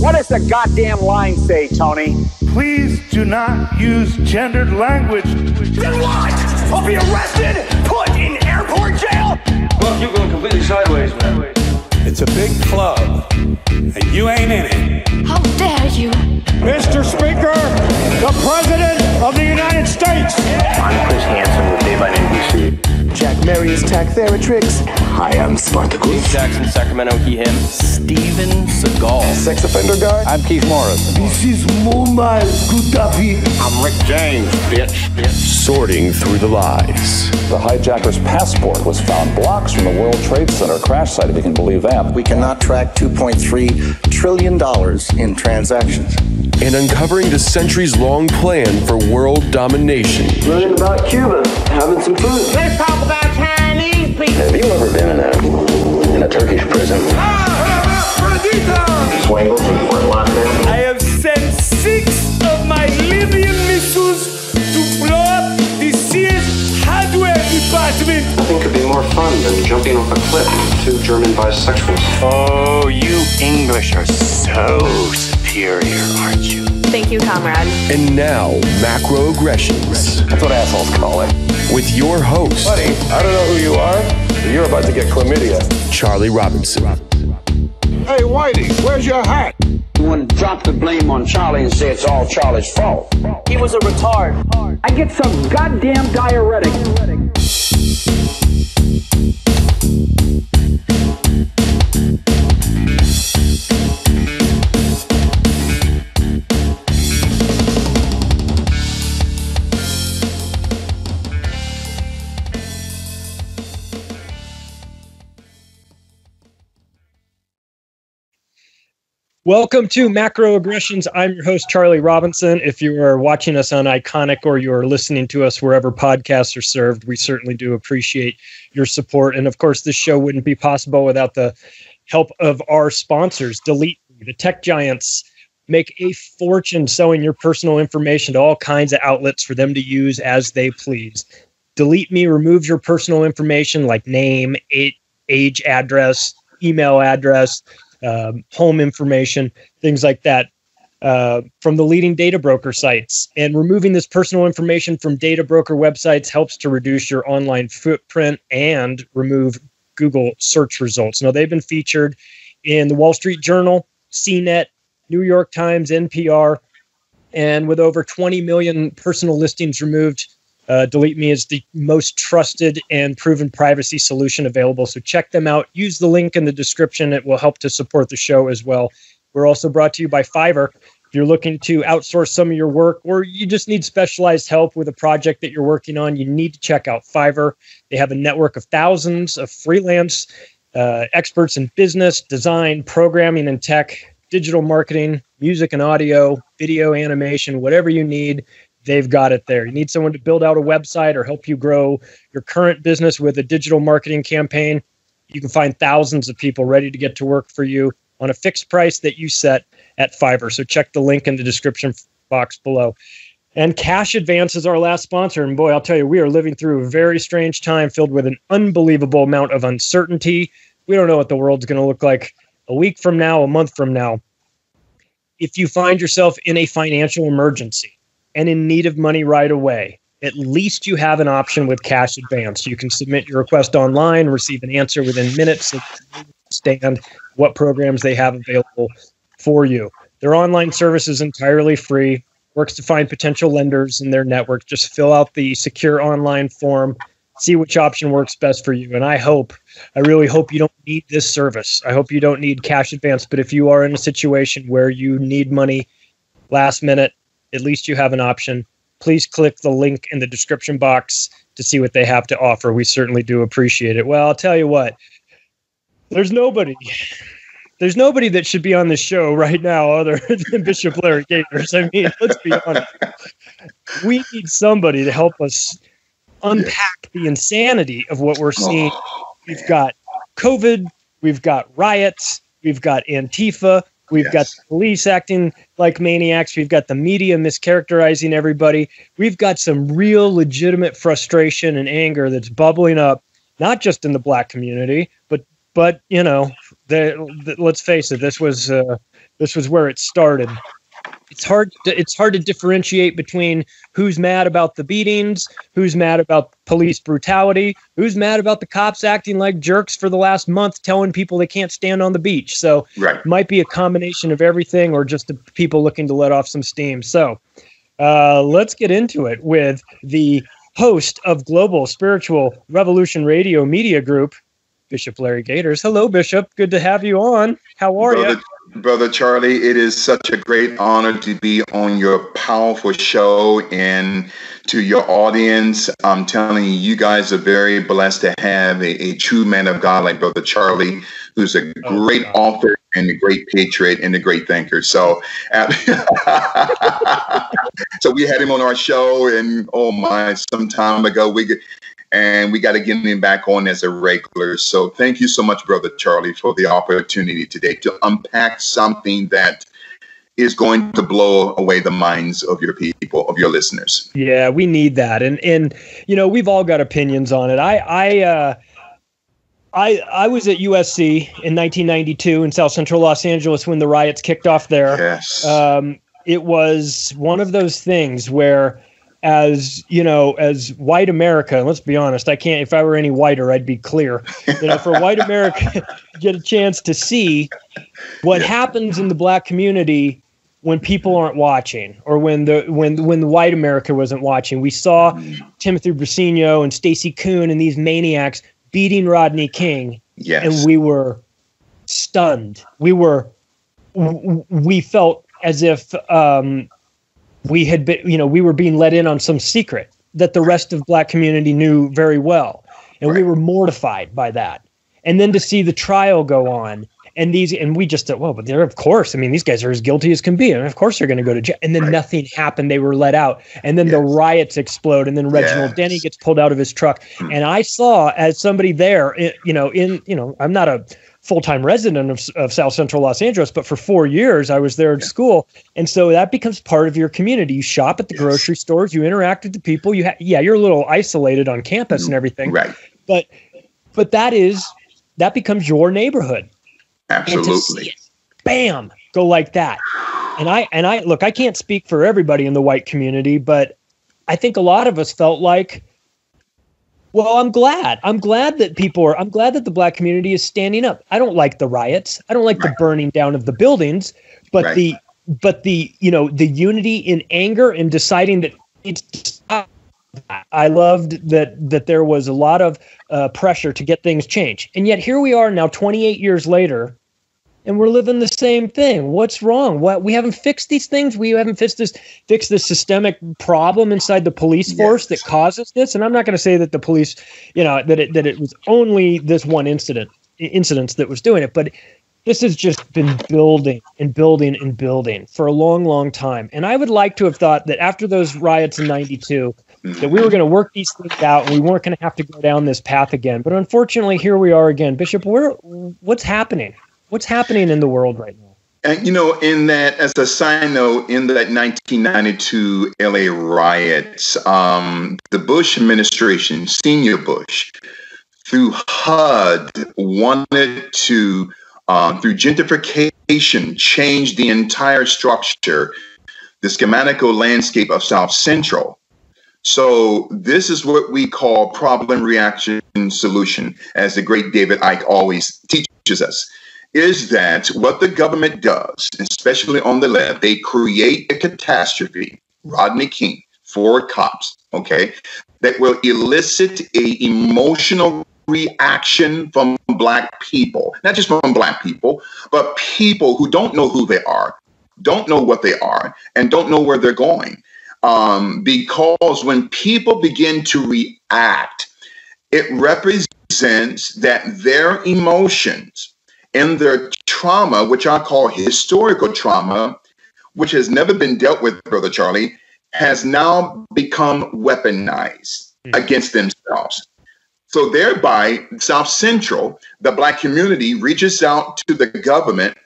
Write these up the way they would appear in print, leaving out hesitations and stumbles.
What does the goddamn line say, Tony? Please do not use gendered language. Then what? I'll be arrested, put in airport jail? Look, you're going completely sideways, man. It's a big club, and you ain't in it. How dare you? Mr. Speaker, the President of the United States. I'm Chris Hansen with Dave on NBC. Jack Marius Tack Theratrix. Hi, I'm Spartacus. Jackson, Sacramento, he, him. Steven Seagal. Sex offender guard. I'm Keith Morris. This is Mumbai Gudafi. I'm Rick James, bitch. Sorting through the lies. The hijacker's passport was found blocks from the World Trade Center crash site, if you can believe that. We cannot track $2.3 trillion in transactions. And uncovering the centuries-long plan for world domination. Learning about Cuba, having some food. Let's talk about Chinese people. Have you ever been in a Turkish prison? Swangles in Fort Lauderdale? I have sent 6 of my Libyan missiles to blow up the Sears hardware department. Nothing could be more fun than jumping off a cliff with 2 German bisexuals. Oh, you English are so superior, aren't you? Thank you, comrade. And now, Macroaggressions. That's what assholes call it. With your host, Buddy, I don't know who you are, but you're about to get chlamydia. Charlie Robinson. Hey, Whitey, where's your hat? You want to drop the blame on Charlie and say it's all Charlie's fault. He was a retard. I get some goddamn diuretic. Welcome to Macroaggressions. I'm your host, Charlie Robinson. If you are watching us on Iconic or you're listening to us wherever podcasts are served, we certainly do appreciate your support. And of course, this show wouldn't be possible without the help of our sponsors. Delete Me, the tech giants make a fortune selling your personal information to all kinds of outlets for them to use as they please. Delete Me removes your personal information like name, age, address, email address, home information, things like that, from the leading data broker sites. And removing this personal information from data broker websites helps to reduce your online footprint and remove Google search results. Now, they've been featured in the Wall Street Journal, CNET, New York Times, NPR, and with over 20 million personal listings removed, Delete Me is the most trusted and proven privacy solution available. So check them out. Use the link in the description. It will help to support the show as well. We're also brought to you by Fiverr. If you're looking to outsource some of your work or you just need specialized help with a project that you're working on, you need to check out Fiverr. They have a network of thousands of freelance experts in business, design, programming, and tech, digital marketing, music and audio, video, animation, whatever you need. They've got it there. You need someone to build out a website or help you grow your current business with a digital marketing campaign. You can find thousands of people ready to get to work for you on a fixed price that you set at Fiverr. So check the link in the description box below. And Cash Advance is our last sponsor. And boy, I'll tell you, we are living through a very strange time filled with an unbelievable amount of uncertainty. We don't know what the world's going to look like a week from now, a month from now. If you find yourself in a financial emergency and in need of money right away, at least you have an option with Cash Advance. You can submit your request online, receive an answer within minutes, so you understand what programs they have available for you. Their online service is entirely free, works to find potential lenders in their network. Just fill out the secure online form, see which option works best for you. And I really hope you don't need this service. I hope you don't need Cash Advance. But if you are in a situation where you need money last minute, at least you have an option. Please click the link in the description box to see what they have to offer. We certainly do appreciate it. Well, I'll tell you what, there's nobody that should be on this show right now other than Bishop Larry Gaiters. I mean, let's be honest. We need somebody to help us unpack the insanity of what we're seeing. We've got COVID, we've got riots, we've got Antifa, we've got the police acting like maniacs. We've got the media mischaracterizing everybody. We've got some real legitimate frustration and anger that's bubbling up, not just in the black community, but the Let's face it. This was where it started. It's hard to differentiate between who's mad about the beatings, who's mad about police brutality, who's mad about the cops acting like jerks for the last month, telling people they can't stand on the beach. So it might be a combination of everything, or just the people looking to let off some steam. So let's get into it with the host of Global Spiritual Revolution Radio Media Group, Bishop Larry Gaiters. Hello, Bishop. Good to have you on. How are you? Brother Charlie, it is such a great honor to be on your powerful show, and to your audience, I'm telling you, you guys are very blessed to have a true man of God like Brother Charlie, who's a great author and a great patriot and a great thinker. So, so we had him on our show, and some time ago we got to get him back on as a regular. So thank you so much, Brother Charlie, for the opportunity today to unpack something that is going to blow away the minds of your people, of your listeners. Yeah, we need that. And we've all got opinions on it. I was at USC in 1992 in South Central Los Angeles when the riots kicked off there. Yes. It was one of those things where, as white America, and let's be honest, if I were any whiter, I'd be clear. For white America to get a chance to see what happens in the black community when people aren't watching, or when the white America wasn't watching. We saw Timothy Brasino and Stacey Koon and these maniacs beating Rodney King. Yes. And we were stunned. We felt as if we had been, we were being let in on some secret that the rest of the black community knew very well. And we were mortified by that. And then to see the trial go on, and we just thought, well, but they're, of course, these guys are as guilty as can be. And of course they're going to go to jail. And then nothing happened. They were let out. And then the riots explode. And then Reginald Denny gets pulled out of his truck. And I saw, as somebody there, I'm not a full-time resident of South Central Los Angeles, but for 4 years I was there at school. And so that becomes part of your community. You shop at the grocery stores, you interact with the people. You're a little isolated on campus and everything. Right. But that becomes your neighborhood. Absolutely. And to see it, bam, go like that. And I look, I can't speak for everybody in the white community, but I think a lot of us felt like, well, I'm glad that the black community is standing up. I don't like the riots. I don't like the burning down of the buildings, but the unity in anger and deciding that it's to stop. I loved that there was a lot of pressure to get things changed. And yet here we are now 28 years later, and we're living the same thing. What's wrong? We haven't fixed these things. We haven't fixed this systemic problem inside the police force that causes this. And I'm not going to say that the police, that it was only this one incidents that was doing it, but this has just been building and building and building for a long, long time. And I would like to have thought that after those riots in 92, that we were going to work these things out and we weren't going to have to go down this path again. But unfortunately, here we are again. Bishop, what's happening? What's happening in the world right now? And, in that, as a side note, in that 1992 LA riots, the Bush administration, Senior Bush, through HUD, wanted to, through gentrification, change the entire structure, the schematical landscape of South Central. So this is what we call problem, reaction, solution, as the great David Icke always teaches us. Is that what the government does, especially on the left? They create a catastrophe, Rodney King, 4 cops, that will elicit a emotional reaction from black people, not just from black people, but people who don't know who they are, don't know what they are, and don't know where they're going. Because when people begin to react, it represents that their emotions and their trauma, which I call historical trauma, which has never been dealt with, Brother Charlie, has now become weaponized against themselves. So thereby, South Central, the black community, reaches out to the government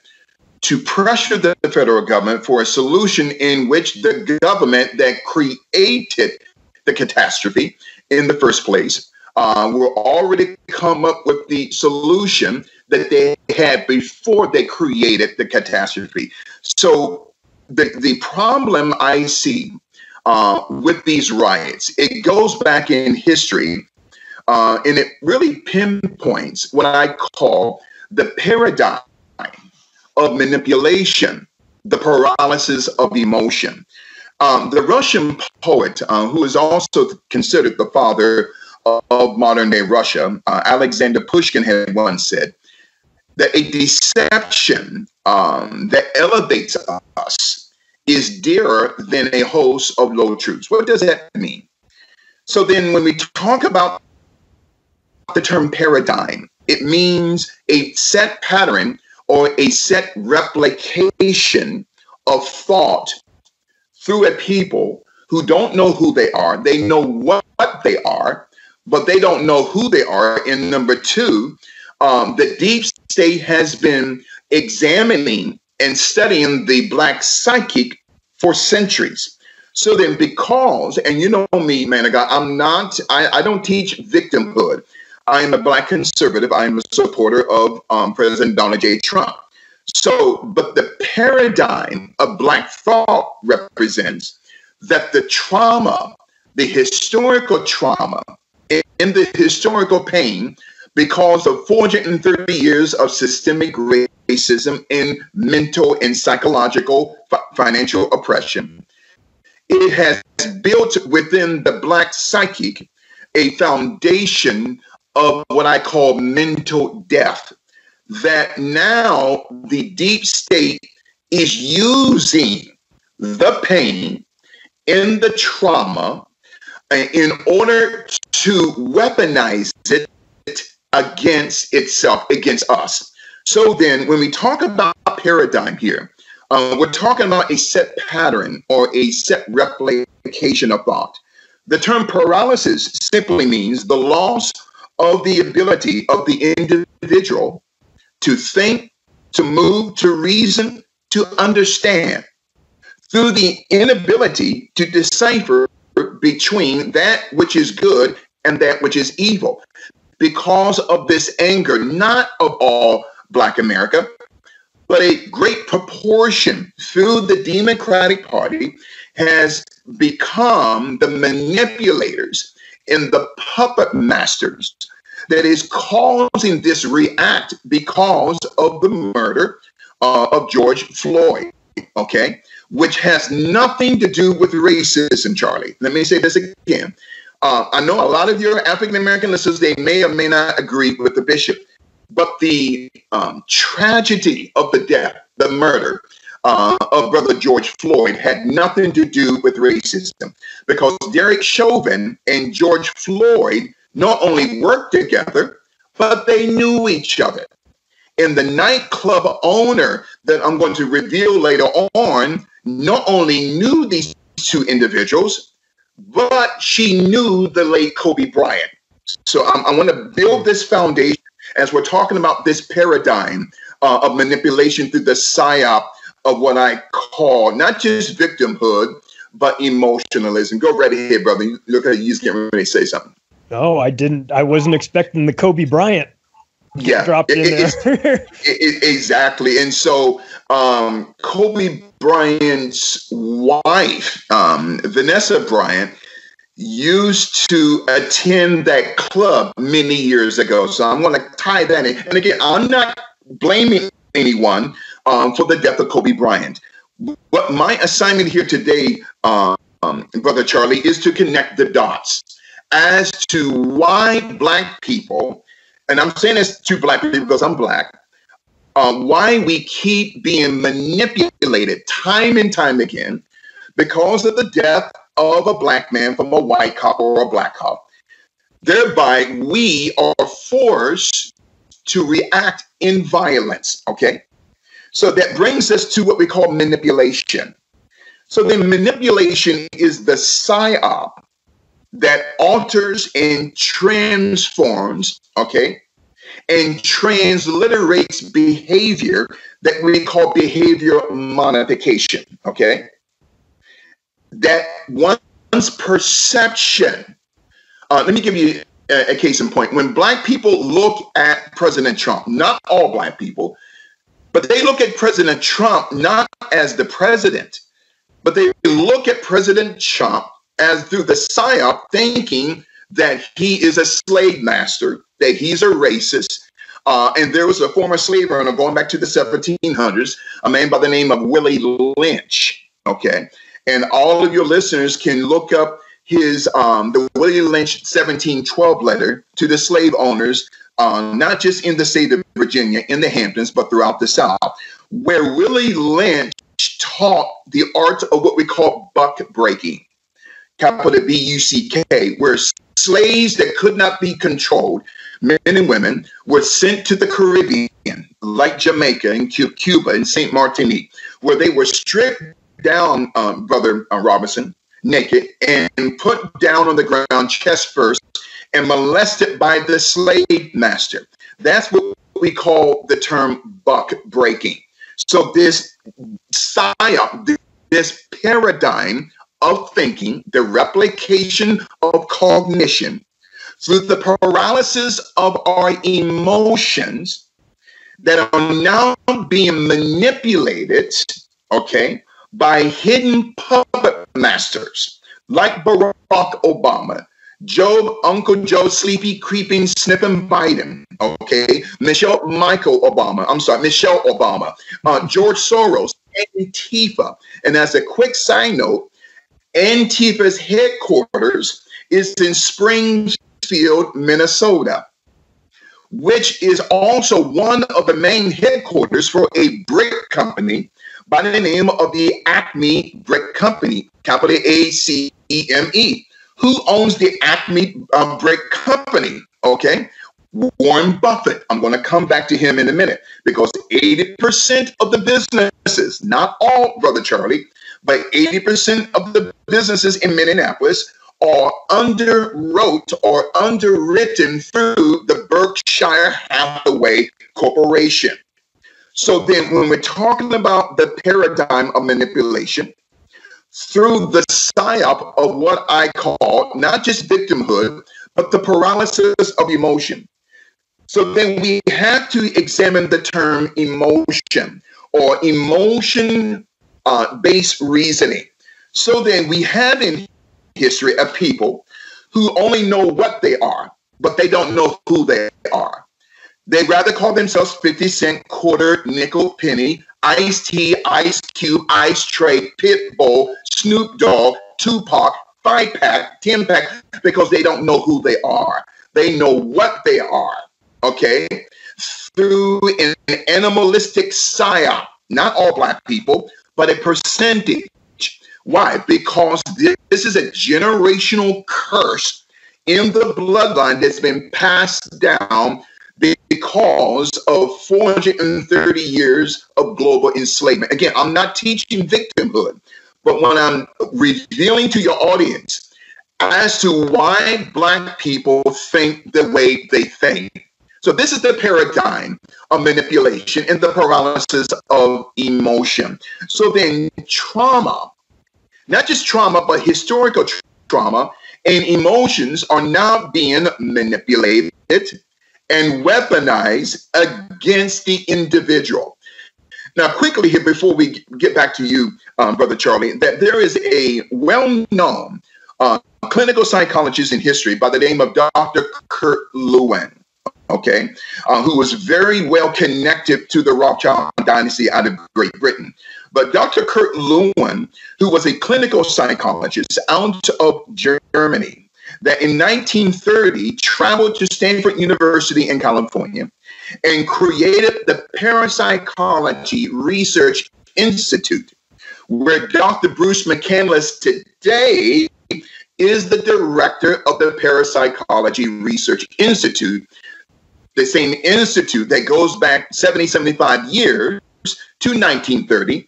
to pressure the federal government for a solution in which the government that created the catastrophe in the first place will already come up with the solution that they had before they created the catastrophe. So the problem I see with these riots, it goes back in history, and it really pinpoints what I call the paradigm of manipulation, the paralysis of emotion. The Russian poet, who is also considered the father of modern day Russia, Alexander Pushkin, had once said that a deception that elevates us is dearer than a host of low truths. What does that mean? So then when we talk about the term paradigm, it means a set pattern or a set replication of thought through a people who don't know who they are. They know what they are, but they don't know who they are. And number two, the deep state has been examining and studying the Black psychic for centuries. So then because, and you know me, man of God, I don't teach victimhood. I am a Black conservative. I am a supporter of President Donald J. Trump. So, but the paradigm of Black thought represents that the trauma, the historical trauma, and the historical pain because of 430 years of systemic racism and mental and psychological financial oppression. It has built within the Black psychic a foundation of what I call mental death, that now the deep state is using the pain and the trauma in order to weaponize it against itself, against us. So then when we talk about paradigm here, we're talking about a set pattern or a set replication of thought. The term paralysis simply means the loss of the ability of the individual to think, to move, to reason, to understand, through the inability to decipher between that which is good and that which is evil. Because of this anger, not of all Black America, but a great proportion through the Democratic Party has become the manipulators and the puppet masters that is causing this react because of the murder of George Floyd, okay? Which has nothing to do with racism, Charlie. Let me say this again. I know a lot of your African-American listeners, they may or may not agree with the bishop, but the tragedy of the death, the murder of Brother George Floyd had nothing to do with racism, because Derek Chauvin and George Floyd not only worked together, but they knew each other. And the nightclub owner that I'm going to reveal later on not only knew these two individuals, but she knew the late Kobe Bryant. So I want to build this foundation as we're talking about this paradigm of manipulation through the psyop of what I call not just victimhood, but emotionalism. Go right ahead, brother. You look like you're just getting ready to say something. No, I didn't. I wasn't expecting the Kobe Bryant. Yeah, dropped in there. Exactly. And so Kobe Bryant's wife, Vanessa Bryant, used to attend that club many years ago. So I'm going to tie that in. And again, I'm not blaming anyone for the death of Kobe Bryant. But my assignment here today, Brother Charlie, is to connect the dots as to why Black people, and I'm saying this to Black people because I'm Black, why we keep being manipulated time and time again because of the death of a Black man from a white cop or a Black cop. Thereby, we are forced to react in violence, okay? So that brings us to what we call manipulation. So then manipulation is the psyop that alters and transforms, okay, and transliterates behavior that we call behavior modification, okay? That one's perception. Let me give you a case in point, when black people look at President Trump, not all black people, but they look at President Trump not as the president, but they look at President Trump as through the psyop, thinking that he is a slave master, that he's a racist. And there was a former slave owner going back to the 1700s, a man by the name of Willie Lynch. Okay. And all of your listeners can look up his the Willie Lynch 1712 letter to the slave owners, not just in the state of Virginia, in the Hamptons, but throughout the South, where Willie Lynch taught the art of what we call buck breaking, capital B-U-C-K, where slaves that could not be controlled, men and women, were sent to the Caribbean, like Jamaica and Cuba and St. Martinique, where they were stripped down, Brother Robinson, naked, and put down on the ground chest first and molested by the slave master. That's what we call the term buck breaking. So this psyop, this paradigm of thinking, the replication of cognition through the paralysis of our emotions that are now being manipulated, okay, by hidden puppet masters like Barack Obama, Uncle Joe, sleepy, creeping, sniffing Biden, okay, Michelle Obama, George Soros, Antifa. And as a quick side note, Antifa's headquarters is in Springfield, Minnesota, which is also one of the main headquarters for a brick company by the name of the Acme Brick Company, capital A-C-E-M-E. Who owns the Acme Brick Company? Okay, Warren Buffett. I'm going to come back to him in a minute, because 80% of the businesses, not all, Brother Charlie, but 80% of the businesses in Minneapolis are underwrote or underwritten through the Berkshire Hathaway Corporation. So then when we're talking about the paradigm of manipulation through the psyop of what I call not just victimhood, but the paralysis of emotion. So then we have to examine the term emotion or emotion-based reasoning. So then we have in history a people who only know what they are, but they don't know who they are. They rather call themselves 50 cent, quarter, nickel, penny, Ice-T, Ice Cube, Ice Tray, Pitbull, Snoop Dogg, Tupac, 5-pack, 10-pack, because they don't know who they are. They know what they are, okay? Through an animalistic psyop, not all black people, but a percentage. Why? Because this is a generational curse in the bloodline that's been passed down because of 430 years of global enslavement. Again, I'm not teaching victimhood, but when I'm revealing to your audience as to why black people think the way they think. So this is the paradigm of manipulation and the paralysis of emotion. So then trauma, not just trauma, but historical trauma and emotions are now being manipulated and weaponized against the individual. Now, quickly here, before we get back to you, Brother Charlie, that there is a well-known clinical psychologist in history by the name of Dr. Kurt Lewin, okay, who was very well connected to the Rothschild dynasty out of Great Britain. But Dr. Kurt Lewin, who was a clinical psychologist out of Germany, that in 1930 traveled to Stanford University in California and created the Parapsychology Research Institute, where Dr. Bruce McCandless today is the director of the Parapsychology Research Institute, the same institute that goes back 75 years to 1930,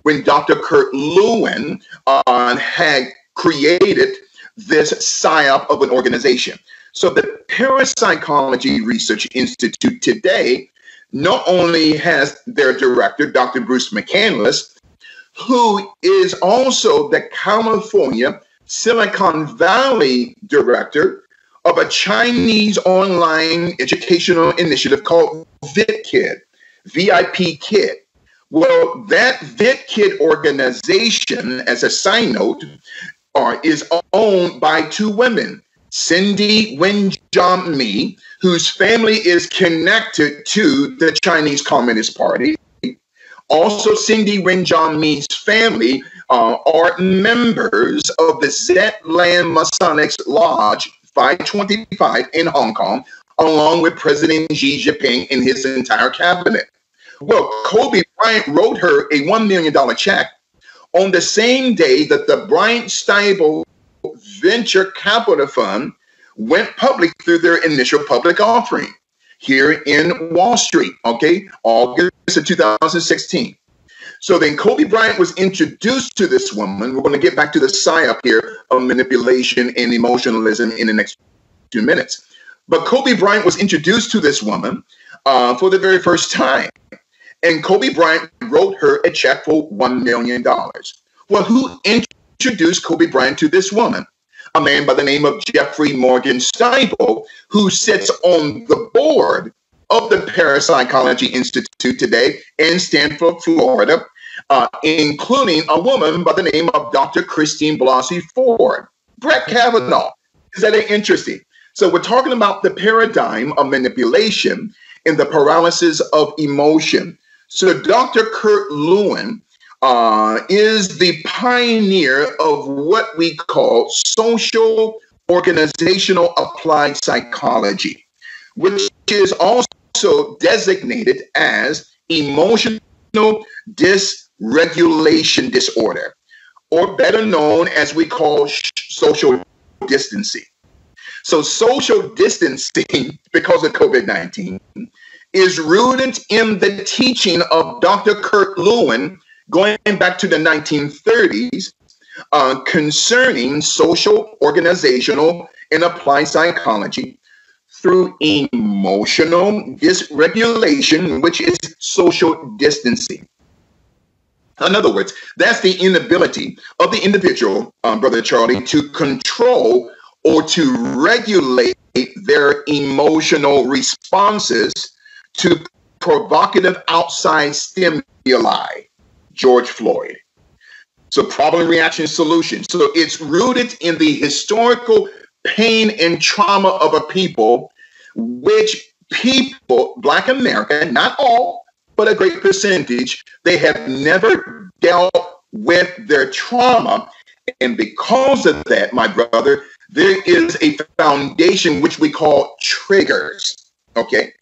when Dr. Kurt Lewin had created this psyop of an organization. So the Parapsychology Research Institute today not only has their director, Dr. Bruce McCandless, who is also the California Silicon Valley director of a Chinese online educational initiative called VitKid, VIP Kid. Well, that VitKid organization, as a side note, is owned by two women, Cindy Wenjia, whose family is connected to the Chinese Communist Party. Also, Cindy Wenjia's family are members of the Zetland Masonic Lodge 525 in Hong Kong, along with President Xi Jinping and his entire cabinet. Well, Kobe Bryant wrote her a $1 million check on the same day that the Bryant Stable Venture Capital Fund went public through their initial public offering here in Wall Street, okay, August of 2016. So then Kobe Bryant was introduced to this woman. We're going to get back to the psyop here of manipulation and emotionalism in the next 2 minutes. But Kobe Bryant was introduced to this woman for the very first time. And Kobe Bryant wrote her a check for $1 million. Well, who introduced Kobe Bryant to this woman? A man by the name of Jeffrey Morgan Steibel, who sits on the board of the Parapsychology Institute today in Stanford, Florida, including a woman by the name of Dr. Christine Blasey Ford. Brett Kavanaugh. Is that interesting? So we're talking about the paradigm of manipulation and the paralysis of emotion. So Dr. Kurt Lewin is the pioneer of what we call social organizational applied psychology, which is also designated as emotional dysregulation disorder, or better known as we call social distancing. So social distancing, because of COVID-19, is rooted in the teaching of Dr. Kurt Lewin going back to the 1930s concerning social, organizational, and applied psychology through emotional dysregulation, which is social distancing. In other words, that's the inability of the individual, Brother Charlie, to control or to regulate their emotional responses to provocative outside stimuli. George Floyd. So problem, reaction, solution. So it's rooted in the historical pain and trauma of a people, which people, Black America, not all, but a great percentage, they have never dealt with their trauma. And because of that, my brother, there is a foundation which we call triggers. Okay.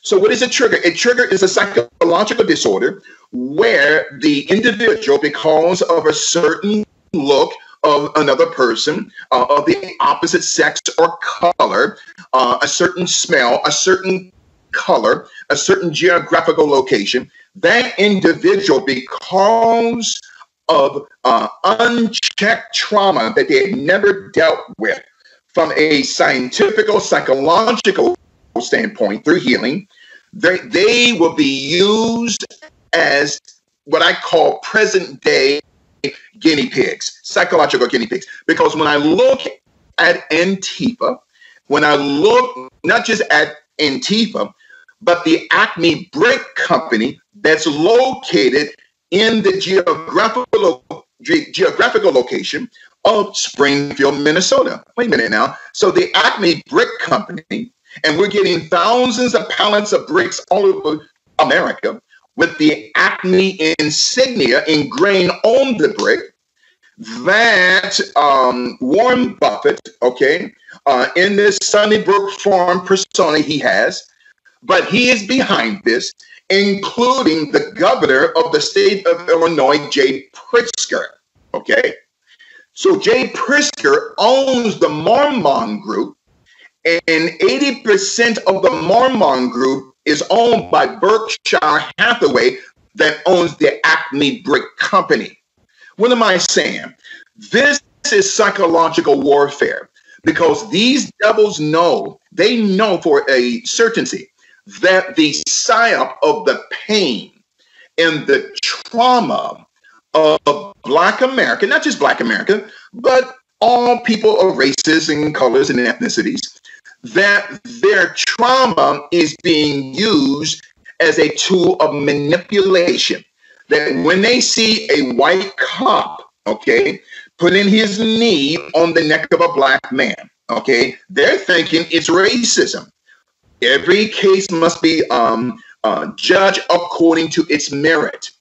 So what is a trigger? A trigger is a psychological disorder where the individual, because of a certain look of another person, of the opposite sex or color, a certain smell, a certain color, a certain geographical location, that individual, because of unchecked trauma that they had never dealt with from a scientific or psychological standpoint through healing, they will be used as what I call present day guinea pigs, psychological guinea pigs. Because when I look at Antifa, when I look not just at Antifa, but the Acme Brick Company that's located in the geographical location of Springfield, Minnesota. Wait a minute now. So the Acme Brick Company, and we're getting thousands of pallets of bricks all over America with the Acme insignia ingrained on the brick that Warren Buffett, in this Sunnybrook Farm persona he has, but he is behind this, including the governor of the state of Illinois, Jay Pritzker, okay? So Jay Pritzker owns the Mormon Group, and 80% of the Mormon Group is owned by Berkshire Hathaway that owns the Acme Brick Company. What am I saying? This is psychological warfare because these devils know, they know for a certainty that the psyop of the pain and the trauma of Black America, not just Black America, but all people of races and colors and ethnicities, that their trauma is being used as a tool of manipulation. That when they see a white cop, okay, putting his knee on the neck of a black man, okay, they're thinking it's racism. Every case must be judged according to its merit.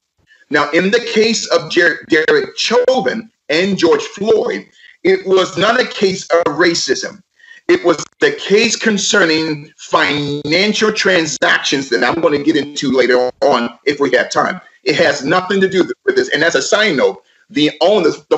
Now, in the case of Derek Chauvin and George Floyd, it was not a case of racism. It was the case concerning financial transactions that I'm going to get into later on if we have time. It has nothing to do with this. And as a side note, the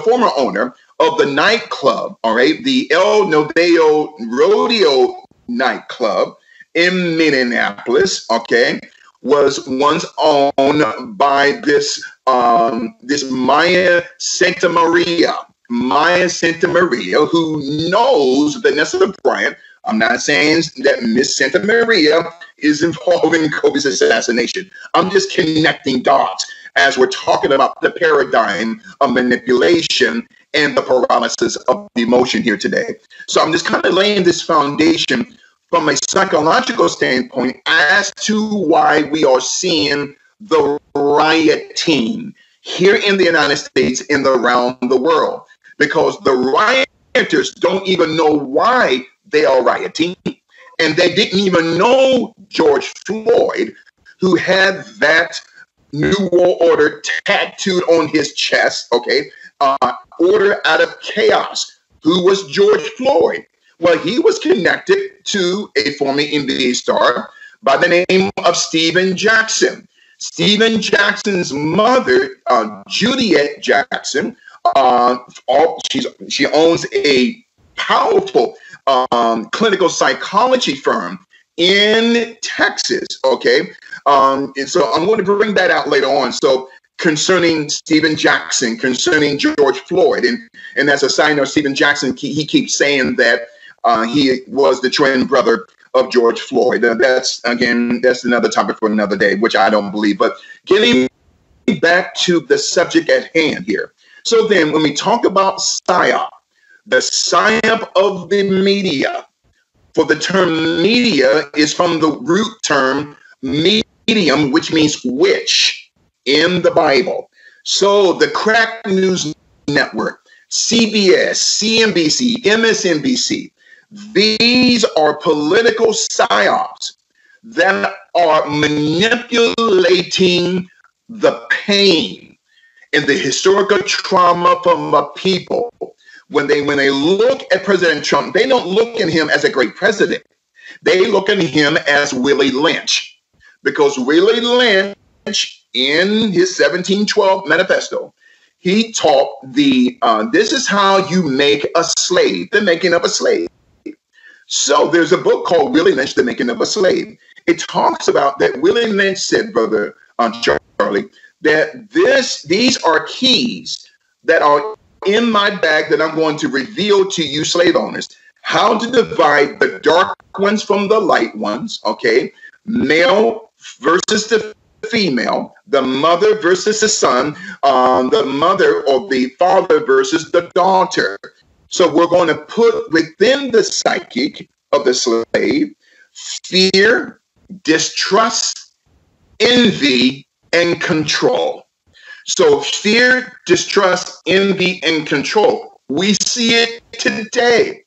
former owner of the nightclub, all right, the El Noveo Rodeo nightclub in Minneapolis, okay, was once owned by this Maya Santa Maria, who knows Vanessa Bryant. I'm not saying that Miss Santa Maria is involved in Kobe's assassination. I'm just connecting dots as we're talking about the paradigm of manipulation and the paralysis of emotion here today. So I'm just kind of laying this foundation from a psychological standpoint as to why we are seeing the riot team here in the United States and around the world, because the rioters don't even know why they are rioting, and they didn't even know George Floyd, who had that New World Order tattooed on his chest, okay, order out of chaos. Who was George Floyd? Well, he was connected to a former NBA star by the name of Stephen Jackson. Stephen Jackson's mother, Juliet Jackson, she owns a powerful clinical psychology firm in Texas, okay? And so I'm going to bring that out later on. So concerning Stephen Jackson, concerning George Floyd, and as a side note, Stephen Jackson, he keeps saying that he was the twin brother of George Floyd. That's another topic for another day, which I don't believe. But getting back to the subject at hand here. So then when we talk about PSYOP, the PSYOP of the media, for the term media is from the root term medium, which means witch in the Bible. So the Crack News Network, CBS, CNBC, MSNBC, these are political psyops that are manipulating the pain and the historical trauma from a people. When they look at President Trump, they don't look at him as a great president. They look at him as Willie Lynch, because Willie Lynch, in his 1712 manifesto, he taught this is how you make a slave, the making of a slave. So there's a book called Willie Lynch, The Making of a Slave. It talks about that Willie Lynch said, Brother Charlie, that these are keys that are in my bag that I'm going to reveal to you slave owners, how to divide the dark ones from the light ones, okay? Male versus the female, the mother versus the son, the mother or the father versus the daughter. So we're going to put within the psychic of the slave fear, distrust, envy, and control. So fear, distrust, envy, and control. We see it today.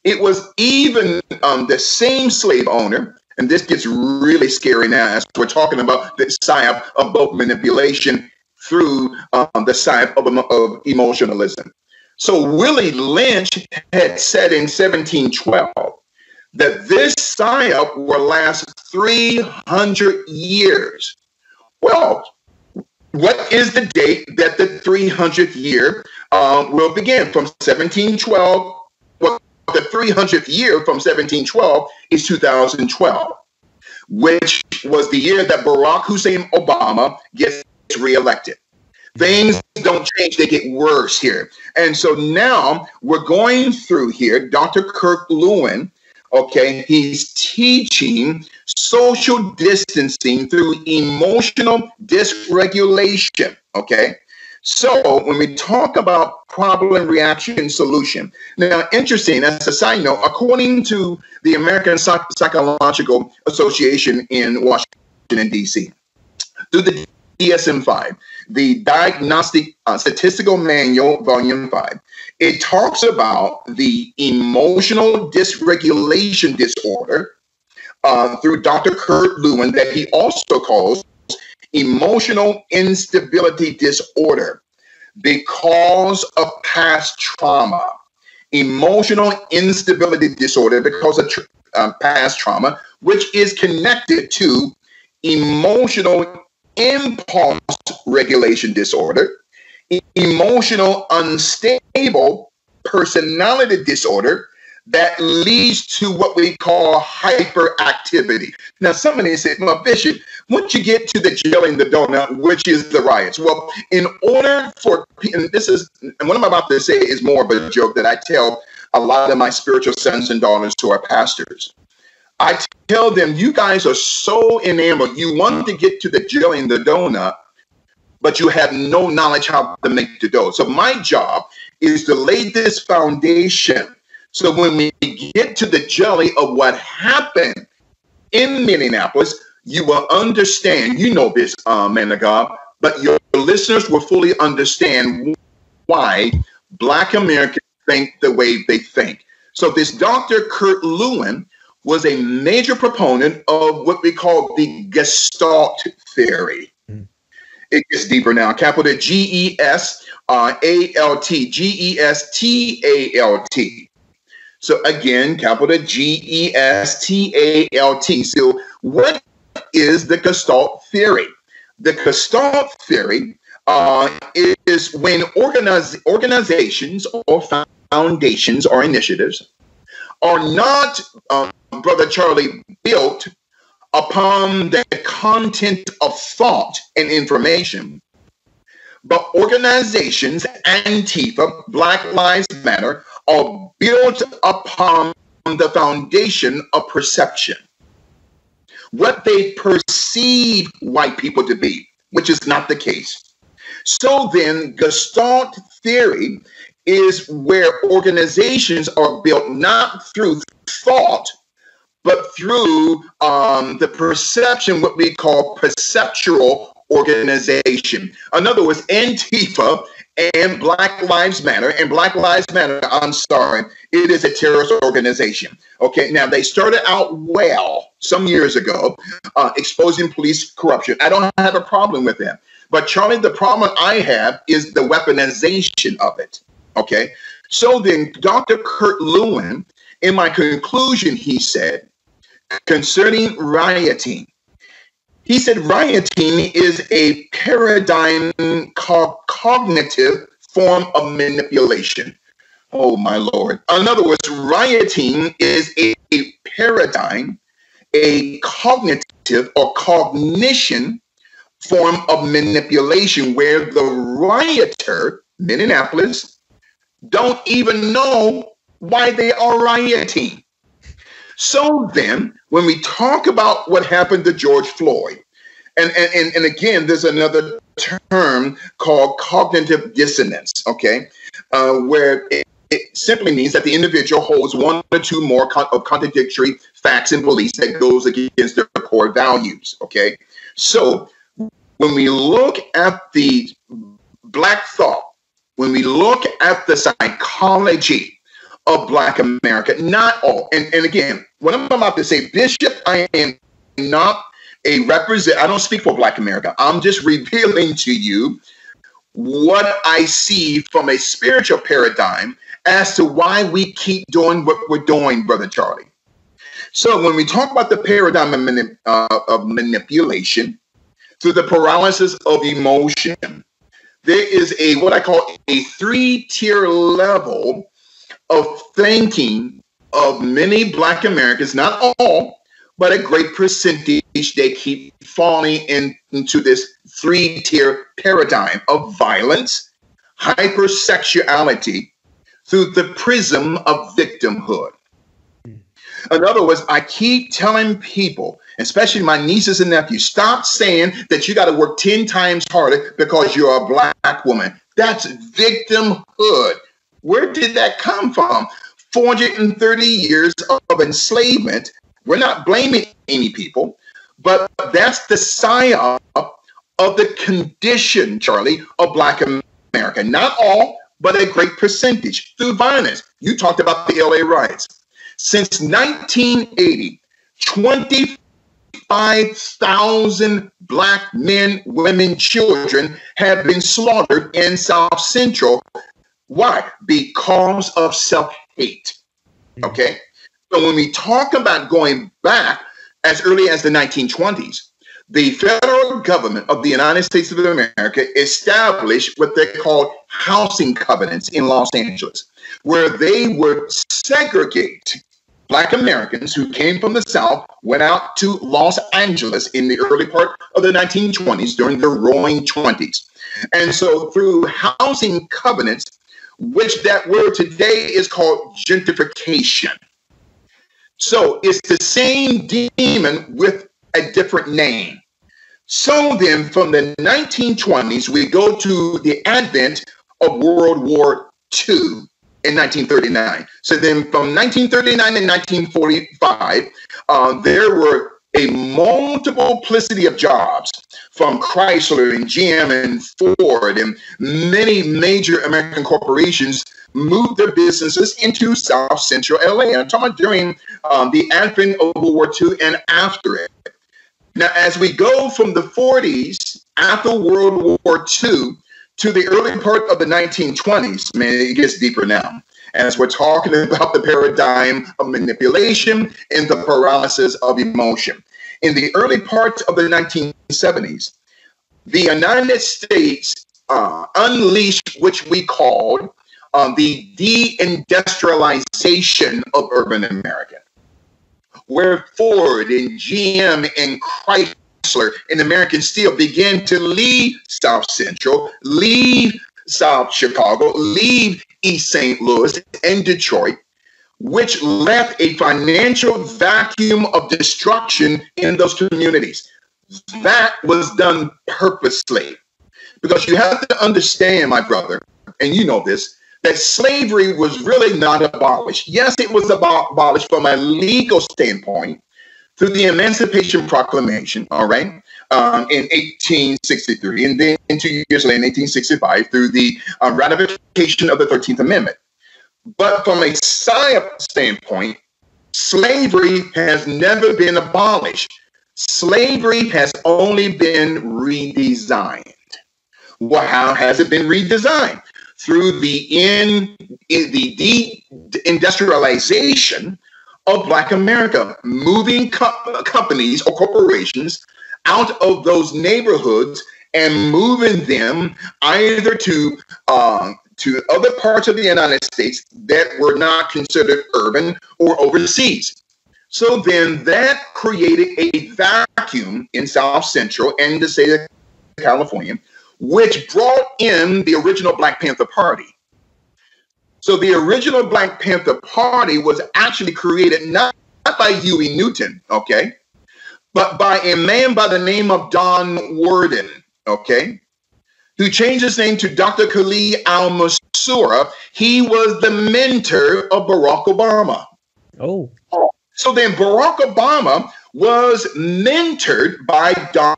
It was even the same slave owner, and this gets really scary now as we're talking about the psyop of both manipulation through the psyop of emotionalism. So Willie Lynch had said in 1712 that this psyop will last 300 years. Well, what is the date that the 300th year will begin? From 1712, well, the 300th year from 1712 is 2012, which was the year that Barack Hussein Obama gets reelected. Things don't change, they get worse here. And so now we're going through here, Dr. Kirk Lewin, okay, he's teaching social distancing through emotional dysregulation, okay? So when we talk about problem, reaction, solution, now interesting, as a side note, according to the American Psychological Association in Washington, D.C., through the DSM-5, the Diagnostic Statistical Manual, Volume 5, it talks about the emotional dysregulation disorder through Dr. Kurt Lewin, that he also calls emotional instability disorder because of past trauma. Emotional instability disorder because of past trauma, which is connected to emotional impulse regulation disorder, emotional unstable personality disorder that leads to what we call hyperactivity. Now, somebody said, well, Bishop, once you get to the jelly and the donut, which is the riots? Well, in order for, and what I'm about to say is more of a joke that I tell a lot of my spiritual sons and daughters who are pastors. I tell them, you guys are so enamored. You want to get to the jelly and the donut, but you have no knowledge how to make the dough. So my job is to lay this foundation. So when we get to the jelly of what happened in Minneapolis, you will understand, you know this, man of God, but your listeners will fully understand why Black Americans think the way they think. So this Dr. Kurt Lewin was a major proponent of what we call the Gestalt Theory. It gets deeper now. Capital G-E-S-A-L-T, G-E-S-T-A-L-T. So again, capital G-E-S-T-A-L-T. So what is the Gestalt Theory? The Gestalt Theory is when organizations or foundations or initiatives are not, Brother Charlie, built upon the content of thought and information, but organizations, Antifa, Black Lives Matter, are built upon the foundation of perception. What they perceive white people to be, which is not the case. So then, Gestalt Theory is where organizations are built not through thought, but through the perception, what we call perceptual organization. In other words, Antifa and Black Lives Matter, and Black Lives Matter, I'm sorry, it is a terrorist organization. Okay, now they started out well some years ago, exposing police corruption. I don't have a problem with that. But Charlie, the problem I have is the weaponization of it. Okay, so then Dr. Kurt Lewin, in my conclusion, he said, concerning rioting, he said rioting is a paradigm cognitive form of manipulation. Oh, my Lord. In other words, rioting is a paradigm, a cognitive or cognition form of manipulation where the rioter, Minneapolis, don't even know why they are rioting. So then, when we talk about what happened to George Floyd, and again, there's another term called cognitive dissonance, okay, where it simply means that the individual holds one or two more contradictory facts and beliefs that goes against their core values, okay? So when we look at the Black thought, when we look at the psychology of Black America, not all, and again, what I'm about to say, Bishop, I am not a I don't speak for Black America. I'm just revealing to you what I see from a spiritual paradigm as to why we keep doing what we're doing, Brother Charlie. So when we talk about the paradigm of manipulation through the paralysis of emotion, there is what I call a 3-tier level of thinking of many Black Americans, not all, but a great percentage. They keep falling into this 3-tier paradigm of violence, hypersexuality through the prism of victimhood. In other words, I keep telling people, especially my nieces and nephews, stop saying that you got to work 10 times harder because you're a black woman. That's victimhood. Where did that come from? 430 years of enslavement. We're not blaming any people, but that's the psyop of the condition, Charlie, of Black America. Not all, but a great percentage through violence. You talked about the LA riots. Since 1980, 25,000 Black men, women, children have been slaughtered in South Central. Why? Because of self-hate. Okay? So when we talk about going back as early as the 1920s, the federal government of the United States of America established what they called housing covenants in Los Angeles, where they would segregate Black Americans who came from the South, went out to Los Angeles in the early part of the 1920s during the Roaring Twenties. And so through housing covenants, which that word today is called gentrification. So it's the same demon with a different name. So then from the 1920s, we go to the advent of World War II in 1939. So then from 1939 and 1945, there were a multiplicity of jobs from Chrysler and GM and Ford, and many major American corporations moved their businesses into South Central LA. I'm talking about during the advent of World War II and after it. Now, as we go from the 40s after World War II to the early part of the 1920s, man, it gets deeper now. As we're talking about the paradigm of manipulation and the paralysis of emotion. In the early part of the 1970s, the United States unleashed which we called the deindustrialization of urban America, where Ford and GM and Chrysler and American Steel began to leave South Central, leave South Chicago, leave East St. Louis and Detroit, which left a financial vacuum of destruction in those communities. That was done purposely. Because you have to understand, my brother, and you know this, that slavery was really not abolished. Yes, it was abolished from a legal standpoint through the Emancipation Proclamation, all right, in 1863, and then 2 years later in 1865 through the ratification of the 13th Amendment. But from a psyop standpoint, slavery has never been abolished. Slavery has only been redesigned. Well, how has it been redesigned? Through the deindustrialization of Black America, moving companies or corporations out of those neighborhoods and moving them either to other parts of the United States that were not considered urban or overseas. So then that created a vacuum in South Central and the state of California, which brought in the original Black Panther Party. So the original Black Panther Party was actually created not by Huey Newton, okay, but by a man by the name of Don Worden, okay, who changed his name to Dr. Khalid al-Mansour. He was the mentor of Barack Obama. Oh. So then Barack Obama was mentored by Don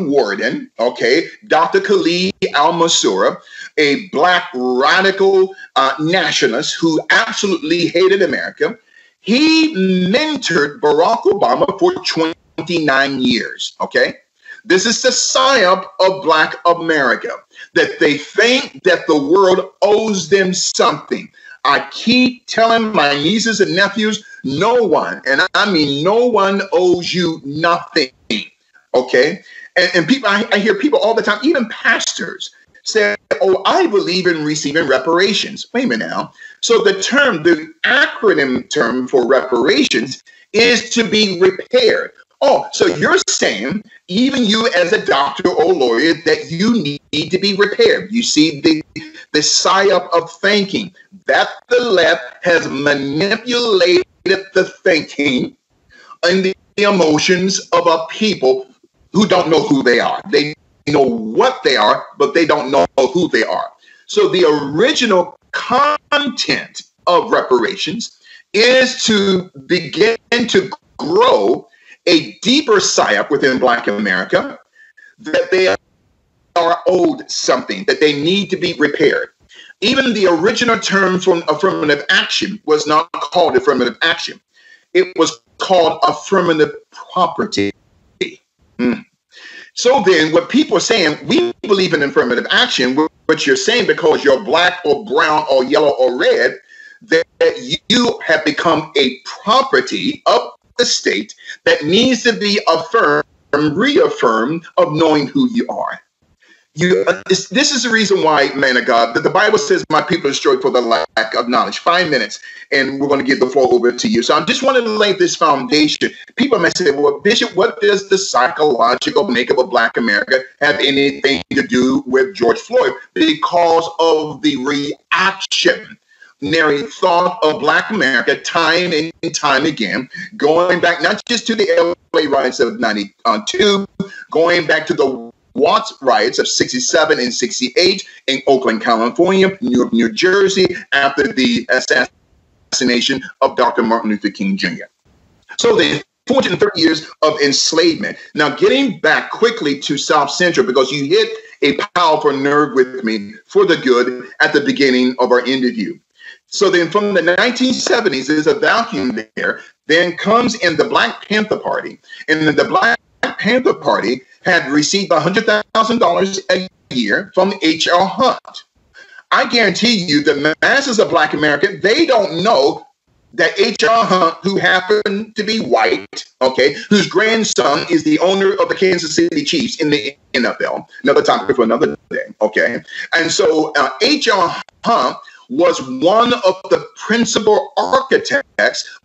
Worden, okay, Dr. Khalid al-Mansour, a Black radical nationalist who absolutely hated America. He mentored Barack Obama for 29 years, okay? This is the psyop of Black America, that they think that the world owes them something. I keep telling my nieces and nephews, no one, and I mean no one owes you nothing, okay? And people, I hear people all the time, even pastors, say, oh, I believe in receiving reparations. Wait a minute now. So the acronym term for reparations is to be repaired. Oh, so you're saying, even you as a doctor or lawyer, that you need to be repaired. You see the psyop of thinking that the left has manipulated the thinking and the emotions of a people who don't know who they are. They know what they are, but they don't know who they are. So the original content of reparations is to begin to grow a deeper psyop within Black America that they are owed something, that they need to be repaired. Even the original term from affirmative action was not called affirmative action. It was called affirmative property. So then what people are saying, we believe in affirmative action, what you're saying because you're Black or brown or yellow or red, that you have become a property of the state that needs to be affirmed, reaffirmed of knowing who you are. This is the reason why, man of God, that the Bible says my people are destroyed for the lack of knowledge. 5 minutes, and we're going to give the floor over to you. So I just wanted to lay this foundation. People may say, well, Bishop, what does the psychological makeup of Black America have anything to do with George Floyd? Because of the reactionary thought of Black America time and time again, going back not just to the LA riots of 92, going back to the Watts riots of 67 and 68 in Oakland, California, New Jersey, after the assassination of Dr. Martin Luther King Jr. So the 430 years of enslavement. Now, getting back quickly to South Central, because you hit a powerful nerve with me for the good at the beginning of our interview. So then from the 1970s, there's a vacuum there. Then comes in the Black Panther Party. And the Black Panther Party had received $100,000 a year from H.L. Hunt. I guarantee you the masses of Black America, they don't know that H.L. Hunt, who happened to be white, okay, whose grandson is the owner of the Kansas City Chiefs in the NFL, another topic for another day, okay? And so H.L. Hunt was one of the principal architects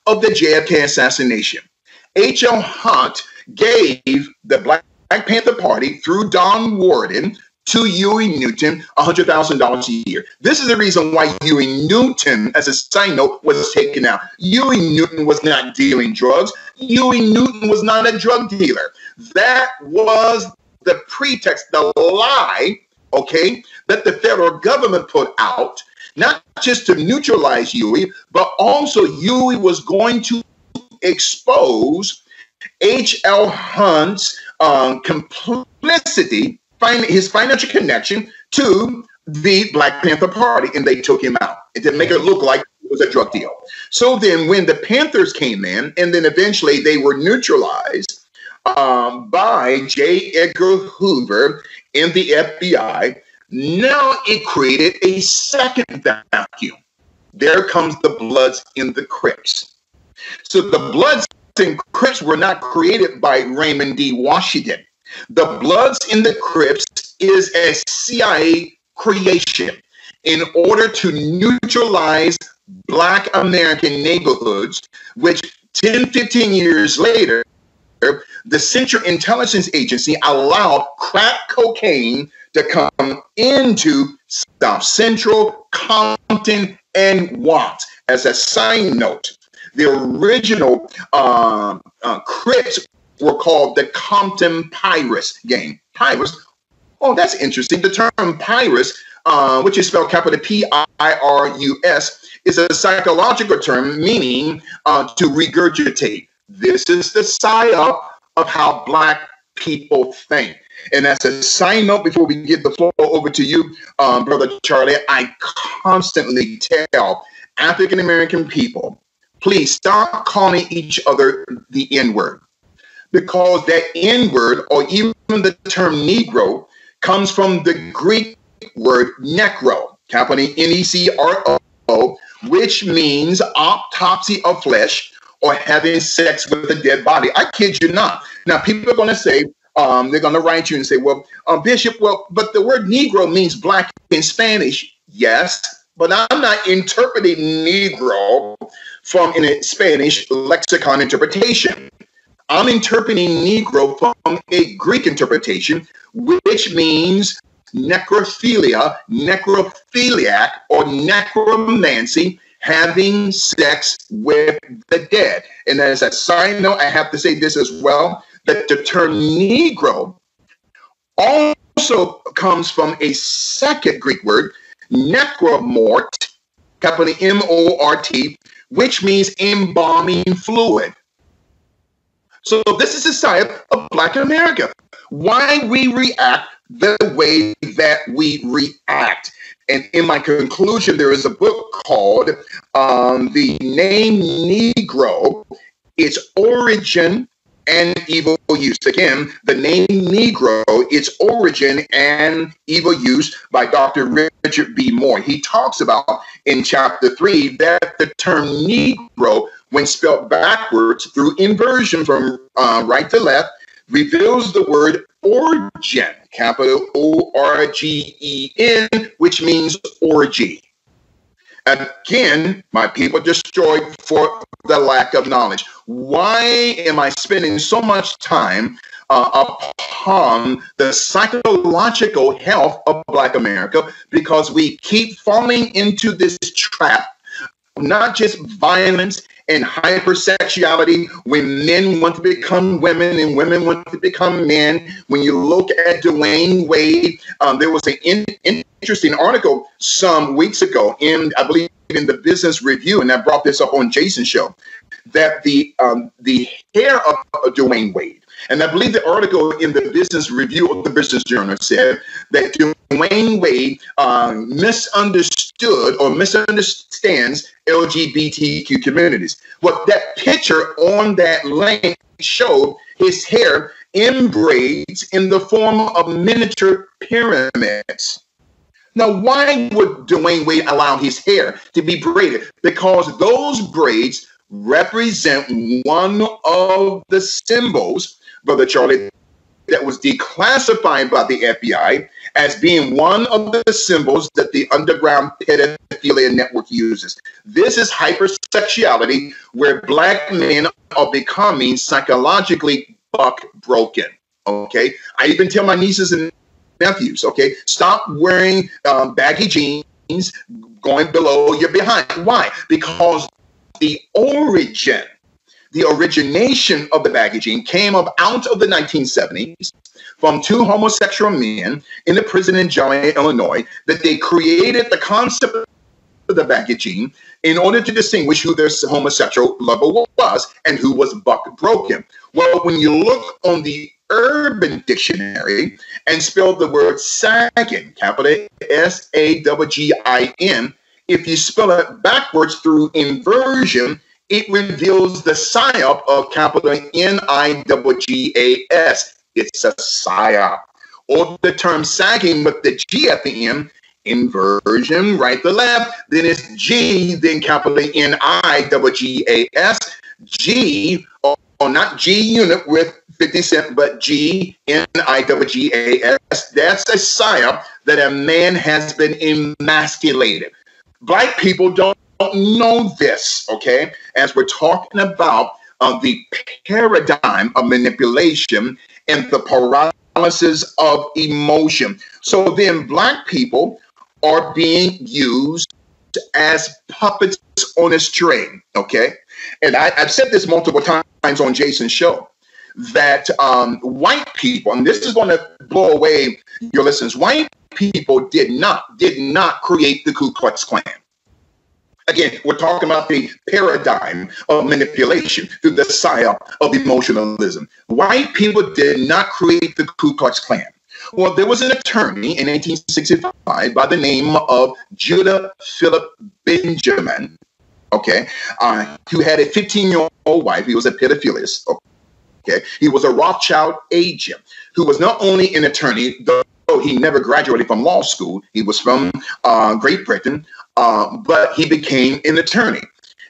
of the JFK assassination. H.L. Hunt gave the Black Panther Party through Don Warden to Huey Newton $100,000 a year. This is the reason why Huey Newton, as a side note, was taken out. Huey Newton was not dealing drugs. Huey Newton was not a drug dealer. That was the pretext, the lie, okay, that the federal government put out, not just to neutralize Huey, but also Huey was going to expose H.L. Hunt's complicity, his financial connection to the Black Panther Party, and they took him out. It didn't make it look like it was a drug deal. So then when the Panthers came in, and then eventually they were neutralized by J. Edgar Hoover and the FBI, now it created a second vacuum. There comes the Bloods and the Crips. So the Bloods and Crips were not created by Raymond D. Washington. The Bloods and the Crips is a CIA creation in order to neutralize Black American neighborhoods, which 10, 15 years later, the Central Intelligence Agency allowed crack cocaine to come into South Central, Compton, and Watts. As a side note, the original Crips were called the Compton Pirates gang. Pirates? Oh, that's interesting. The term pirates, which is spelled capital P-I-R-U-S, is a psychological term meaning to regurgitate. This is the psyop of how Black people think. And as a side note, before we give the floor over to you, Brother Charlie, I constantly tell African-American people, please stop calling each other the N-word, because that N-word, or even the term Negro, comes from the Greek word necro, capital N-E-C-R-O, which means autopsy of flesh or having sex with a dead body. I kid you not. Now, people are going to say, they're going to write you and say, well, Bishop, but the word Negro means Black in Spanish. Yes, but I'm not interpreting Negro from a Spanish lexicon interpretation. I'm interpreting Negro from a Greek interpretation, which means necrophilia, necrophiliac, or necromancy, having sex with the dead. And as a side note, I have to say this as well, that the term Negro also comes from a second Greek word, necromort, capital M-O-R-T, which means embalming fluid. So this is a sign of Black America. Why we react the way that we react. And in my conclusion, there is a book called The Name Negro, Its Origin and Evil Use. Again, The Name Negro, Its Origin and Evil Use by Dr. Richard B. Moore. He talks about in chapter 3 that the term Negro, when spelled backwards through inversion from right to left, reveals the word origin, capital O-R-G-E-N, which means orgy. Again, my people destroyed for the lack of knowledge. Why am I spending so much time upon the psychological health of Black America? Because we keep falling into this trap, not just violence and hypersexuality when men want to become women and women want to become men. When you look at Dwayne Wade, there was an interesting article some weeks ago in, I believe, in the Business Review, and I brought this up on Jason's show, that the hair of Dwayne Wade, and I believe the article in the Business Review of the Business Journal said that Dwayne Wade misunderstood or misunderstands LGBTQ communities. Well, that picture on that link showed his hair in braids in the form of miniature pyramids. Now, why would Dwayne Wade allow his hair to be braided? Because those braids represent one of the symbols, Brother Charlie, that was declassified by the FBI as being one of the symbols that the underground pedophilia network uses. This is hypersexuality, where Black men are becoming psychologically buck broken. Okay, I even tell my nieces and nephews, okay, stop wearing baggy jeans going below your behind. Why? Because the origination of the baggy jean came up out of the 1970s from two homosexual men in a prison in Joliet, Illinois, that they created the concept of the baggy jean in order to distinguish who their homosexual lover was and who was buck broken. Well, when you look on the Urban Dictionary and spell the word sagging, capital S-A-G-G-I-N, if you spell it backwards through inversion, it reveals the psyop of capital N-I-G-G-A-S. It's a psyop. Or the term sagging with the G at the end, inversion, right to left, then it's G, then capital N-I-G-G-A-S, G, or not G unit with 50 Cent, but G-N-I-G-G-A-S. That's a psyop that a man has been emasculated. Black people don't know this, okay? As we're talking about the paradigm of manipulation and the paralysis of emotion. So then Black people are being used as puppets on a string, okay? And I've said this multiple times on Jason's show, that white people, and this is going to blow away your listeners, white people did not create the Ku Klux Klan. Again, we're talking about the paradigm of manipulation through the psyop of emotionalism. White people did not create the Ku Klux Klan. Well, there was an attorney in 1865 by the name of Judah Philip Benjamin, okay, who had a 15-year-old wife. He was a pedophilist, okay. He was a Rothschild agent who was not only an attorney, though he never graduated from law school. He was from Great Britain, but he became an attorney,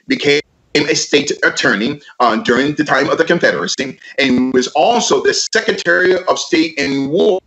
became a state attorney during the time of the Confederacy, and was also the Secretary of State in war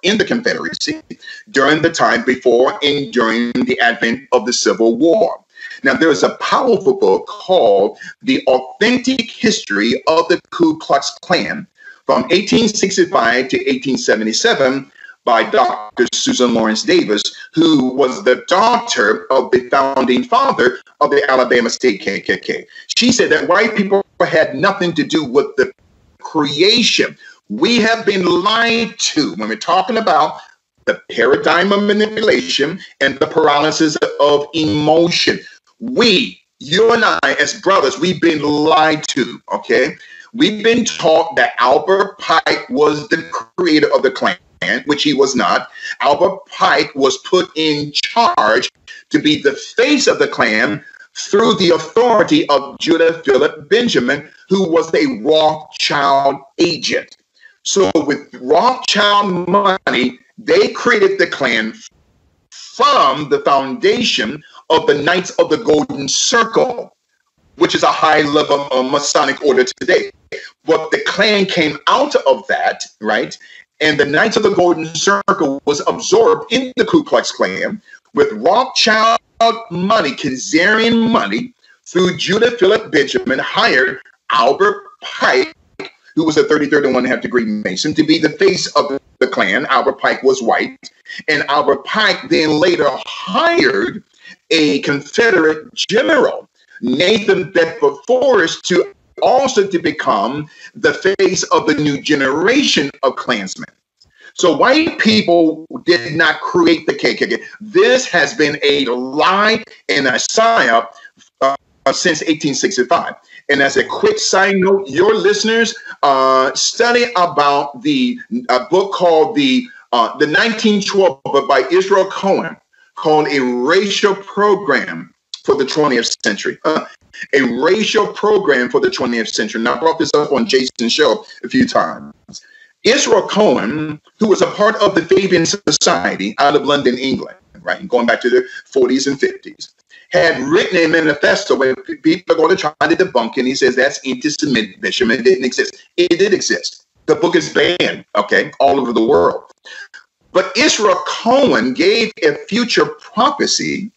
in the Confederacy during the time before and during the advent of the Civil War. Now, there's a powerful book called The Authentic History of the Ku Klux Klan from 1865 to 1877 by Dr. Susan Lawrence Davis, who was the daughter of the founding father of the Alabama State KKK. She said that white people had nothing to do with the creation. We have been lied to when we're talking about the paradigm of manipulation and the paralysis of emotion. You and I, as brothers, we've been lied to, okay? We've been taught that Albert Pike was the creator of the Klan, which he was not. Albert Pike was put in charge to be the face of the Klan through the authority of Judah Philip Benjamin, who was a Rothschild agent. So with Rothschild money, they created the Klan from the foundation of the Knights of the Golden Circle, which is a high-level Masonic order today. But the Klan came out of that, right? And the Knights of the Golden Circle was absorbed in the Ku Klux Klan with Rothschild money, Khazarian money, through Judah Philip Benjamin, hired Albert Pike, who was a 33rd degree Mason, to be the face of the Klan. Albert Pike was white. And Albert Pike then later hired a Confederate general, Nathan Bedford Forrest, to also to become the face of the new generation of Klansmen. So white people did not create the KKK. This has been a lie and a psyop since 1865. And as a quick side note, your listeners study about the book called the 1912 book by Israel Cohen called A Racial Program for the 20th Century. A racial program for the 20th century. And I brought this up on Jason's show a few times. Israel Cohen, who was a part of the Fabian Society out of London, England, right, going back to the 40s and 50s, had written a manifesto where people are going to try to debunk it. And he says that's anti-Semitic, Bishop. It didn't exist. It did exist. The book is banned, okay, all over the world. But Israel Cohen gave a future prophecy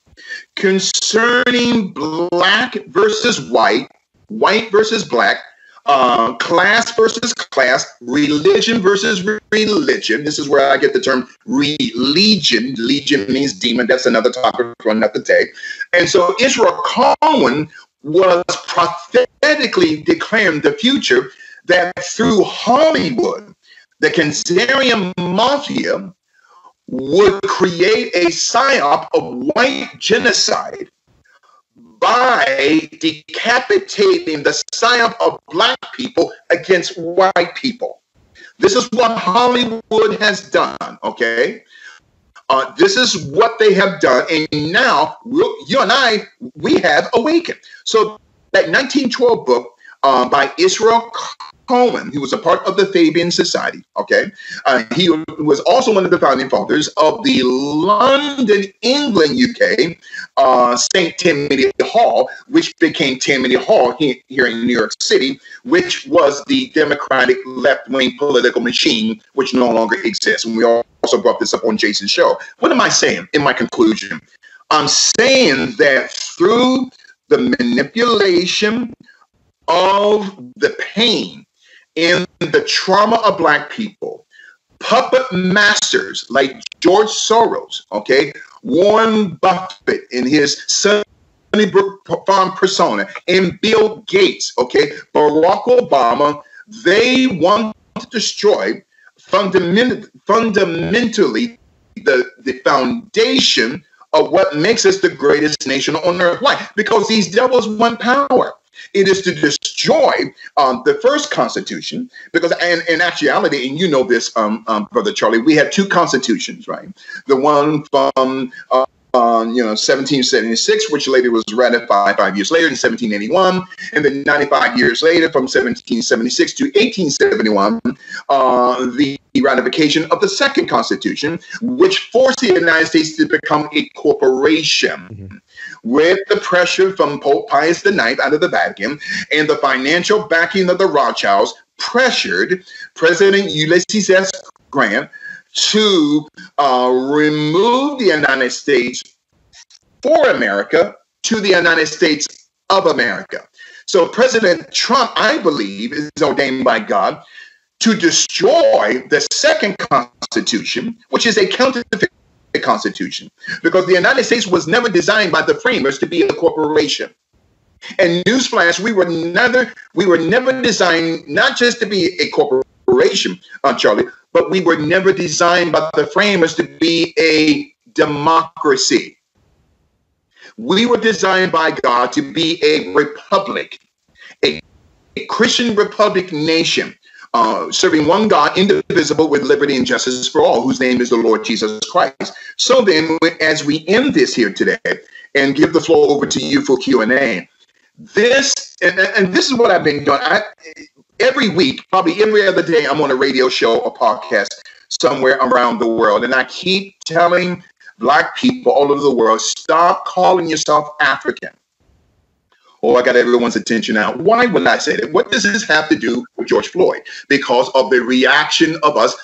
concerning black versus white, white versus black, class versus class, religion versus religion. This is where I get the term religion. Legion means demon. That's another topic for another day. And so Israel Cohen was prophetically declaring the future that through Hollywood, the Khazarian mafia would create a psyop of white genocide by decapitating the psyop of black people against white people. This is what Hollywood has done, okay? This is what they have done, and now you and I, we have awakened. So that 1912 book by Israel Cohen, who was a part of the Fabian Society, okay? He was also one of the founding fathers of the London, England, UK, St. Tammany Hall, which became Tammany Hall here in New York City, which was the Democratic left-wing political machine, which no longer exists. And we also brought this up on Jason's show. What am I saying in my conclusion? I'm saying that through the manipulation of the pain in the trauma of black people, puppet masters like George Soros, okay, Warren Buffett in his Sunnybrook Farm persona, and Bill Gates, okay, Barack Obama, they want to destroy fundamentally the foundation of what makes us the greatest nation on earth. Why? Because these devils want power. It is to destroy the first constitution, because in actuality, and you know this, Brother Charlie, we had two constitutions, right? The one from 1776, which later was ratified 5 years later in 1781, and then 95 years later, from 1776 to 1871, the ratification of the second constitution, which forced the United States to become a corporation. With the pressure from Pope Pius IX out of the Vatican and the financial backing of the Rothschilds, pressured President Ulysses S. Grant to remove the United States for America to the United States of America. So President Trump, I believe, is ordained by God to destroy the second constitution, which is a counterfeit a constitution, because the United States was never designed by the framers to be a corporation. And newsflash, we were never designed not just to be a corporation, Charlie, but we were never designed by the framers to be a democracy. We were designed by God to be a republic, a Christian republic nation, serving one God, indivisible, with liberty and justice for all, whose name is the Lord Jesus Christ. So then, as we end this here today and give the floor over to you for Q&A, this is what I've been doing. Every week, probably every other day, I'm on a radio show or podcast somewhere around the world, and I keep telling Black people all over the world, stop calling yourself African. Oh, I got everyone's attention now. Why would I say that? What does this have to do with George Floyd? Because of the reaction of us,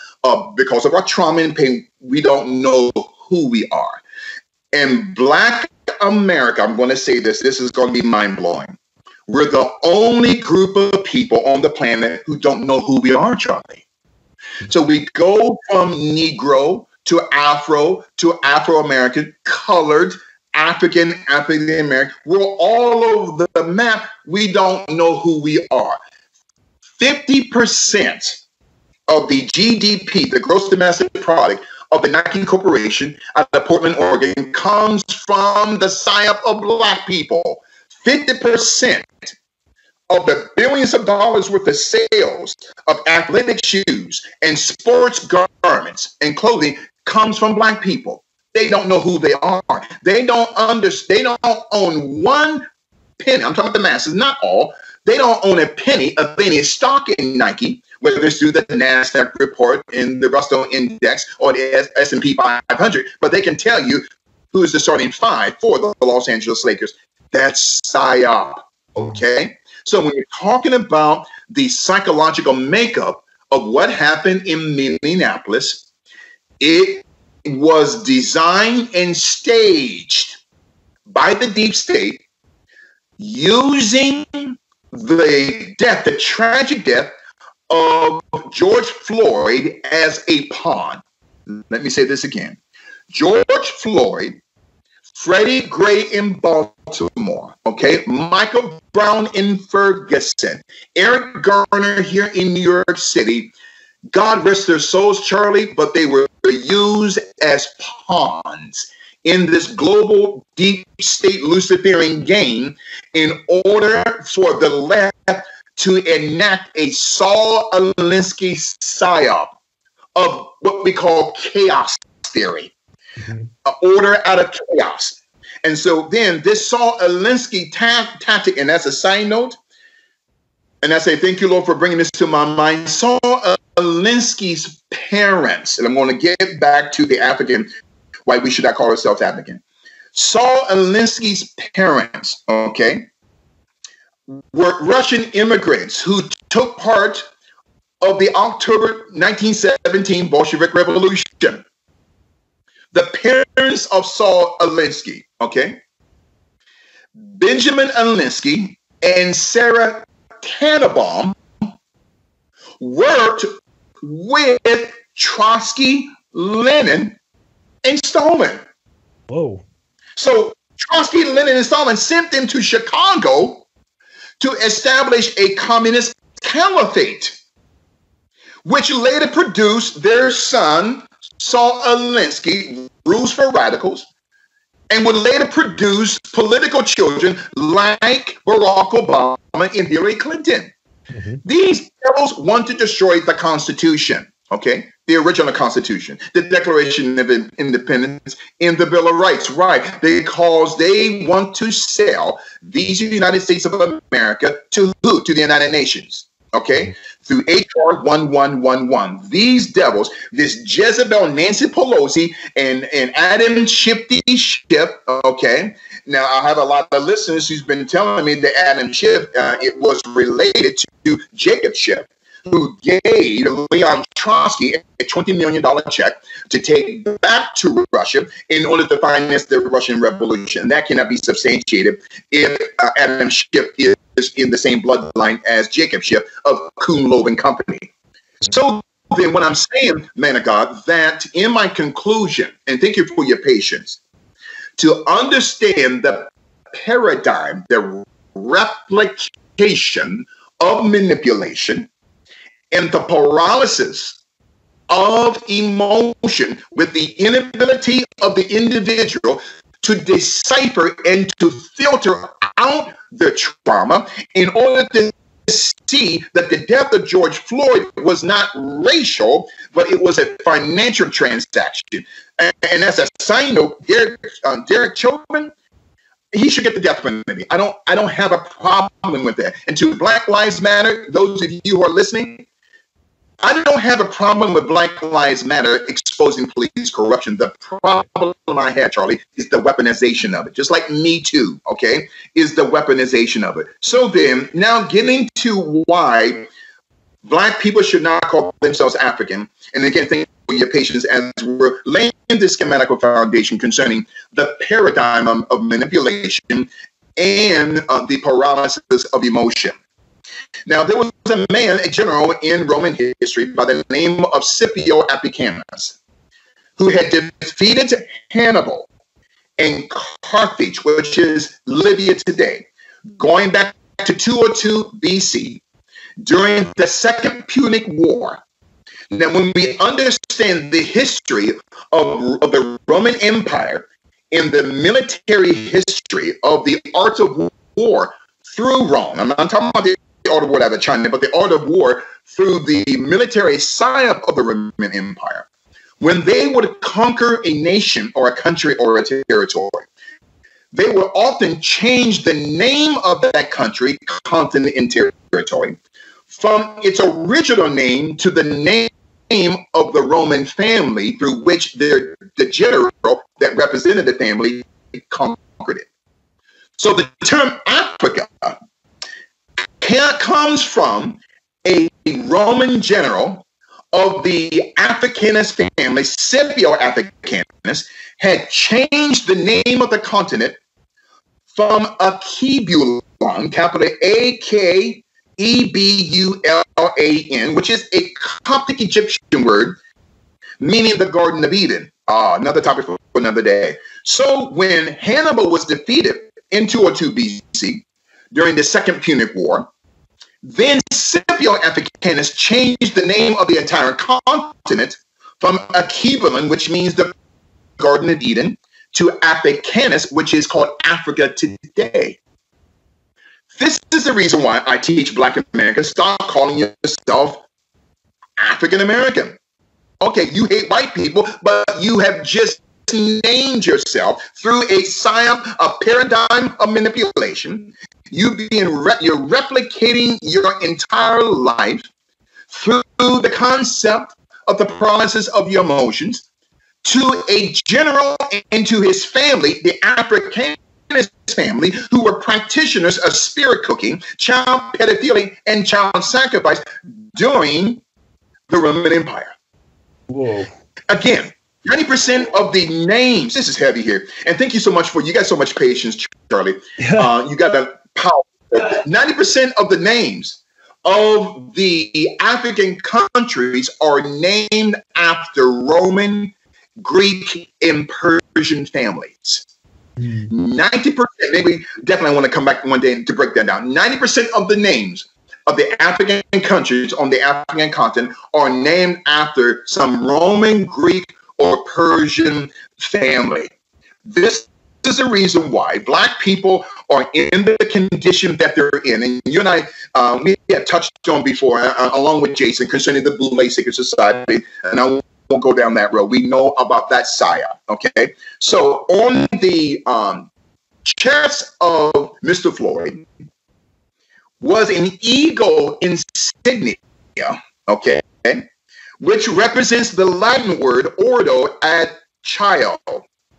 because of our trauma and pain, we don't know who we are. And Black America, I'm going to say this is going to be mind-blowing. We're the only group of people on the planet who don't know who we are, Charlie. So we go from Negro to Afro-American, colored, African American. We're all over the map. We don't know who we are. 50% of the GDP, the gross domestic product of the Nike Corporation out of Portland, Oregon, comes from the psyop of Black people. 50% of the billions of dollars worth of sales of athletic shoes and sports garments and clothing comes from Black people. They don't know who they are. They don't understand. They don't own one penny. I'm talking about the masses, not all. They don't own a penny of any stock in Nike, whether it's through the NASDAQ report, in the Russell Index, or the S&P 500. But they can tell you who is the starting five for the Los Angeles Lakers. That's PSYOP, okay? So when you're talking about the psychological makeup of what happened in Minneapolis, it was designed and staged by the deep state using the tragic death of George Floyd as a pawn. Let me say this again. George Floyd, Freddie Gray in Baltimore, okay, Michael Brown in Ferguson, Eric Garner here in New York City. God rest their souls, Charlie, but they were used as pawns in this global deep state Luciferian game in order for the left to enact a Saul Alinsky psyop of what we call chaos theory, order out of chaos. And so then this Saul Alinsky tactic, and that's a side note, and I say, thank you, Lord, for bringing this to my mind. Saul Alinsky's parents, and I'm going to get back to the African, why we should not call ourselves African. Saul Alinsky's parents, okay, were Russian immigrants who took part of the October 1917 Bolshevik Revolution. The parents of Saul Alinsky, okay, Benjamin Alinsky and Sarah Tannenbaum, worked with Trotsky, Lenin, and Stalin. Whoa. So Trotsky, Lenin, and Stalin sent them to Chicago to establish a communist caliphate, which later produced their son, Saul Alinsky, Rules for Radicals, and would later produce political children like Barack Obama and Hillary Clinton. These devils want to destroy the Constitution, okay? The original Constitution, the Declaration of Independence, and the Bill of Rights, right? Because they want to sell these United States of America to who? To the United Nations, okay? Through HR 1111. These devils, this Jezebel Nancy Pelosi and Adam Schiff, okay? Now, I have a lot of listeners who's been telling me that Adam Schiff, it was related to Jacob Schiff, who gave Leon Trotsky a $20 million check to take back to Russia in order to finance the Russian Revolution. That cannot be substantiated if Adam Schiff is in the same bloodline as Jacob Schiff of Kuhn, Loeb and Company. So then what I'm saying, man of God, that in my conclusion, and thank you for your patience, to understand the paradigm, the replication of manipulation, and the paralysis of emotion with the inability of the individual to decipher and to filter out the trauma in order to see that the death of George Floyd was not racial, but it was a financial transaction. And as a side note, Derek Chauvin, he should get the death penalty. I don't have a problem with that. And to Black Lives Matter, those of you who are listening, I don't have a problem with Black Lives Matter exposing police corruption. The problem I had, Charlie, is the weaponization of it. Just like Me Too, okay, is the weaponization of it. So then, now getting to why Black people should not call themselves African. And again, thank you for your patience as we're laying this schematical foundation concerning the paradigm of manipulation and the paralysis of emotion. Now, there was a man, a general in Roman history by the name of Scipio Africanus, who had defeated Hannibal in Carthage, which is Libya today, going back to 202 BC, during the Second Punic War. Now, when we understand the history of the Roman Empire and the military history of the art of war through Rome, I'm not talking about the art of war out of China, but the art of war through the military psyop of the Roman Empire. When they would conquer a nation or a country or a territory, they would often change the name of that country, continent, and territory from its original name to the name of the Roman family through which the general that represented the family conquered it. So the term Africa comes from a Roman general of the Africanus family, Scipio Africanus, had changed the name of the continent from Akebulon, capital Akebulan, which is a Coptic Egyptian word meaning the Garden of Eden. Another topic for another day. So when Hannibal was defeated in 202 BC during the Second Punic War, then Scipio Africanus changed the name of the entire continent from Akebulon, which means the Garden of Eden, to Africanus, which is called Africa today. This is the reason why I teach Black Americans, stop calling yourself African American. Okay, you hate white people, but you have just named yourself through a psyop, a paradigm of manipulation. You're replicating your entire life through the concept of the paralysis of your emotions to a general and to his family, the Africanus family, who were practitioners of spirit cooking, child pedophilia, and child sacrifice during the Roman Empire. Whoa. Again, 90% of the names, this is heavy here, and thank you so much you got so much patience, Charlie. You got the power. 90% of the names of the African countries are named after Roman, Greek, and Persian families. 90%, maybe definitely I want to come back one day to break that down. 90% of the names of the African countries on the African continent are named after some Roman, Greek, or Persian family. This is the reason why Black people are in the condition that they're in. And you and I, we had touched on before, along with Jason, concerning the Boule Secret Society, and I won't go down that road. We know about that psyop, okay? So on the chest of Mr. Floyd was an eagle insignia, okay, which represents the Latin word ordo ad chao,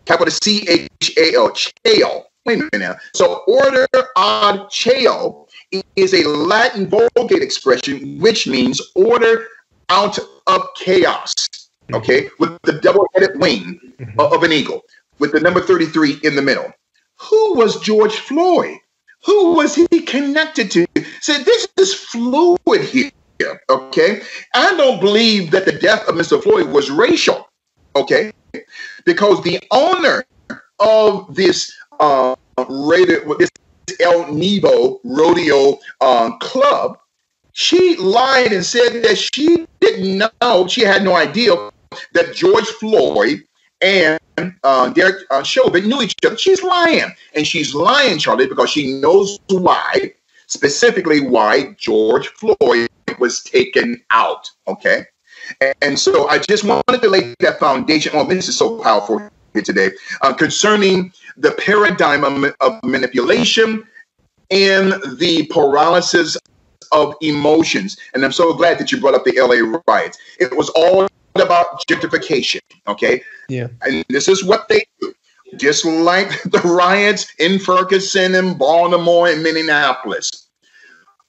capital C-H-A-L, chao. Wait a minute now. So order ad chao is a Latin Vulgate expression which means order out of chaos, okay, with the double-headed wing of an eagle, with the number 33 in the middle. Who was George Floyd? Who was he connected to? So this is fluid here. Okay, I don't believe that the death of Mr. Floyd was racial. Okay, because the owner of this this El Nebo rodeo club, she lied and said that she didn't know, she had no idea that George Floyd and Derek Chauvin knew each other. She's lying, and she's lying, Charlie, because she knows why, specifically why George Floyd was taken out. Okay, and so I just wanted to lay that foundation. Oh, this is so powerful here today concerning the paradigm of manipulation and the paralysis of emotions. And I'm so glad that you brought up the LA riots. It was all about gentrification. Okay. Yeah. And this is what they do. Just like the riots in Ferguson and Baltimore and Minneapolis.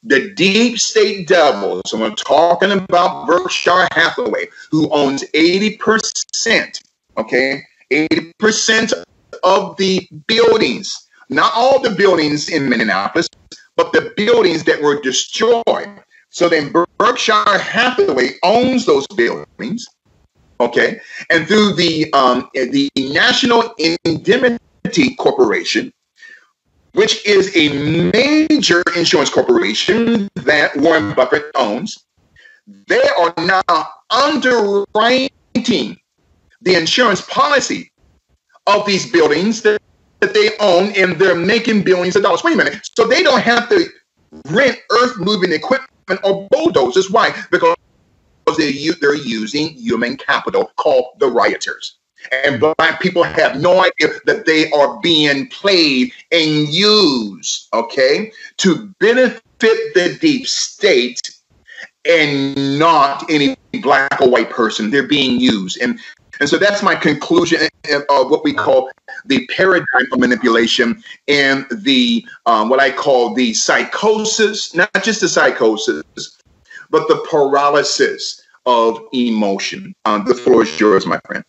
The deep state devils, and we're talking about Berkshire Hathaway, who owns 80%, okay, 80% of the buildings, not all the buildings in Minneapolis, but the buildings that were destroyed. So then Berkshire Hathaway owns those buildings, okay, and through the National Indemnity Corporation, which is a major insurance corporation that Warren Buffett owns, they are now underwriting the insurance policy of these buildings that they own, and they're making billions of dollars. Wait a minute. So they don't have to rent earth-moving equipment or bulldozers. Why? Because they're using human capital called the rioters. And Black people have no idea that they are being played and used, okay, to benefit the deep state and not any Black or white person. They're being used. And so that's my conclusion of what we call the paradigm of manipulation and the what I call the psychosis, not just the psychosis, but the paralysis of emotion. The floor is yours, my friend.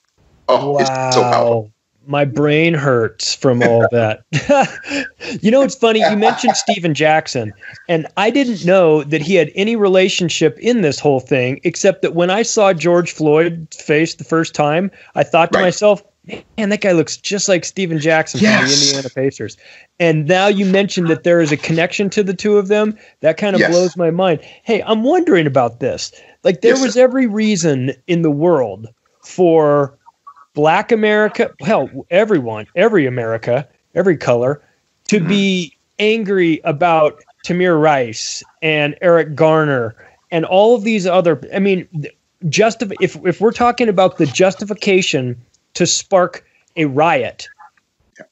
Oh, wow. It's so powerful. My brain hurts from all that. You know, it's funny. You mentioned Steven Jackson, and I didn't know that he had any relationship in this whole thing, except that when I saw George Floyd's face the first time, I thought to myself, man, that guy looks just like Steven Jackson from the Indiana Pacers. And now you mentioned that there is a connection to the two of them. That kind of blows my mind. Hey, I'm wondering about this. Like, there was every reason in the world for Black America, hell, everyone, every America, every color, to be angry about Tamir Rice and Eric Garner and all of these other, I mean, if we're talking about the justification to spark a riot,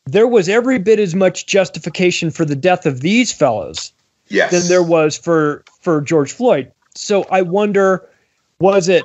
there was every bit as much justification for the death of these fellows than there was for George Floyd. So I wonder, was it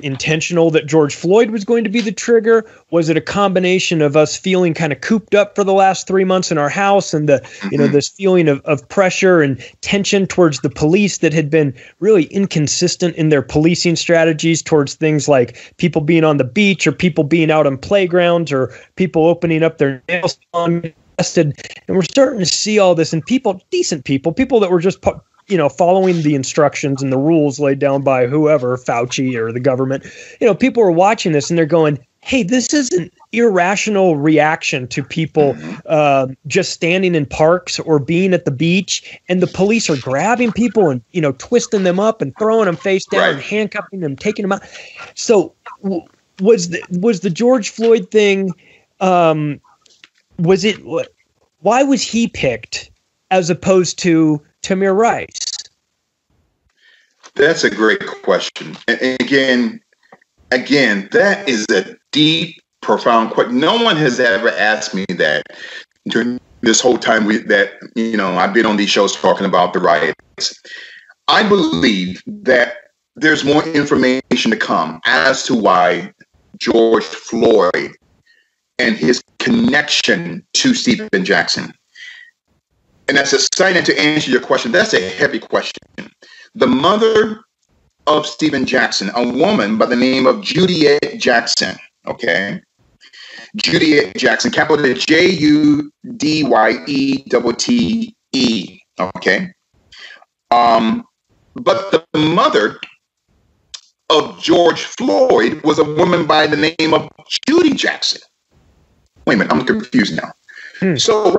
intentional that George Floyd was going to be the trigger? Was it a combination of us feeling kind of cooped up for the last 3 months in our house and this feeling of pressure and tension towards the police that had been really inconsistent in their policing strategies towards things like people being on the beach or people being out on playgrounds or people opening up their nail salon? And we're starting to see all this, and decent people that were just following the instructions and the rules laid down by whoever, Fauci or the government, people are watching this and they're going, hey, this is an irrational reaction to people just standing in parks or being at the beach, and the police are grabbing people and, twisting them up and throwing them face down and handcuffing them, taking them out. So was the George Floyd thing, why was he picked as opposed to Tamir Rice? That's a great question. And again, that is a deep, profound question. No one has ever asked me that during this whole time I've been on these shows talking about the riots. I believe that there's more information to come as to why George Floyd and his connection to Steven Jackson. And as a sign to answer your question, that's a heavy question. The mother of Steven Jackson, a woman by the name of Juliet Jackson, okay? Juliet Jackson, capital Judyette, okay? But the mother of George Floyd was a woman by the name of Judy Jackson. Wait a minute, I'm confused now. So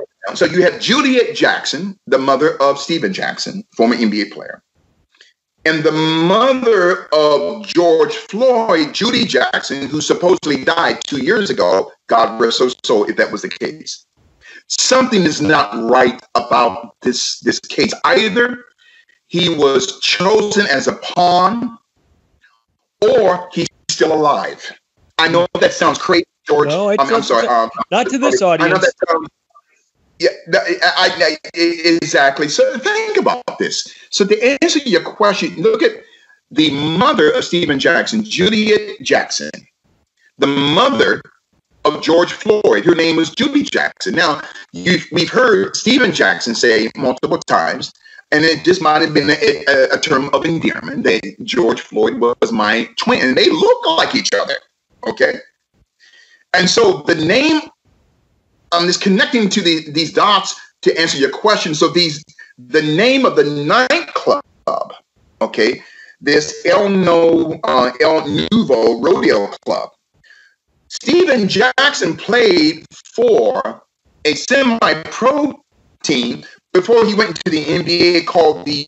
you have Juliet Jackson, the mother of Stephen Jackson, former NBA player. And the mother of George Floyd, Judy Jackson, who supposedly died 2 years ago, God rest her soul, if that was the case. Something is not right about this case. Either he was chosen as a pawn, or he's still alive. I know that sounds crazy, George. No, I'm sorry. Not to this audience. I know that sounds, exactly. So think about this. So to answer your question, look at the mother of Stephen Jackson, Juliet Jackson. The mother of George Floyd, her name was Judy Jackson. Now, we've heard Stephen Jackson say multiple times, and it just might have been a term of endearment, that George Floyd was my twin. And they look like each other, okay? And so the name, is connecting to these dots to answer your question. So the name of the nightclub, okay, this El Nuevo Rodeo Club. Stephen Jackson played for a semi-pro team before he went into the NBA called the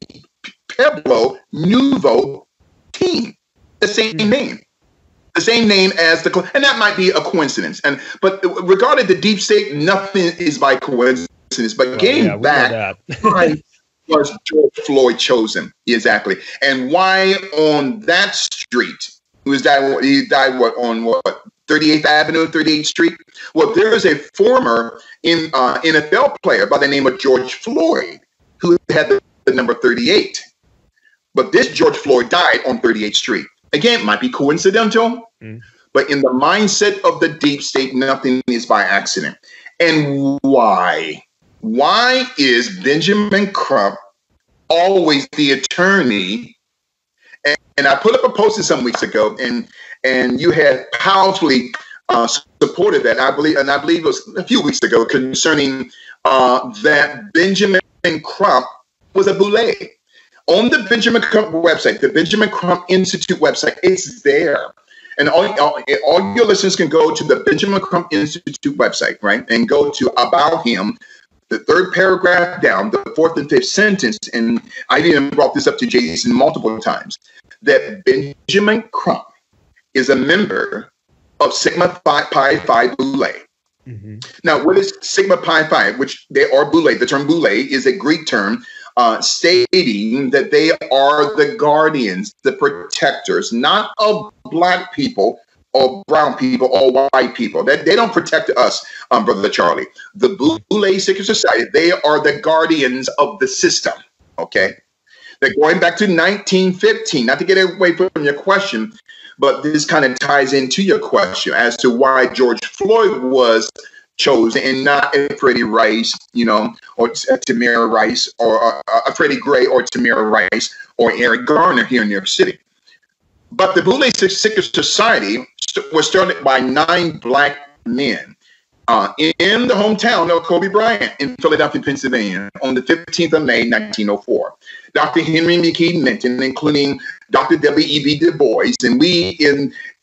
Pueblo Nuevo team. The same name. The same name as the club. And that might be a coincidence. But regarding the deep state, nothing is by coincidence. But getting back, why was George Floyd chosen? Exactly. And why on that street? He died on 38th Avenue, 38th Street? Well, there is a former NFL player by the name of George Floyd who had the number 38. But this George Floyd died on 38th Street. Again, it might be coincidental, but in the mindset of the deep state, nothing is by accident. And why? Why is Benjamin Crump always the attorney? And I put up a post some weeks ago, and you had powerfully supported that. I believe it was a few weeks ago, concerning that Benjamin Crump was a boule. On the Benjamin Crump website, the Benjamin Crump Institute website, it's there. And all your listeners can go to the Benjamin Crump Institute website, right? And go to About Him, the third paragraph down, the fourth and fifth sentence. And I even brought this up to Jason multiple times, that Benjamin Crump is a member of Sigma Pi Phi Boule. Now, what is Sigma Pi Phi? Which they are boule. The term boule is a Greek term stating that they are the guardians, the protectors, not of black people or brown people or white people. That they don't protect us, Brother Charlie. The Boule Secret Society, they are the guardians of the system. Okay, they're going back to 1915. Not to get away from your question, but this kind of ties into your question as to why George Floyd was chosen and not Freddie Rice, or Tamir Rice, or Freddie Gray, or Tamir Rice, or Eric Garner here in New York City. But the Boule Secret Society was started by 9 black men in the hometown of Kobe Bryant in Philadelphia, Pennsylvania, on the 15th of May, 1904. Dr. Henry McKee Minton, including Dr. W.E.B. Du Bois, and we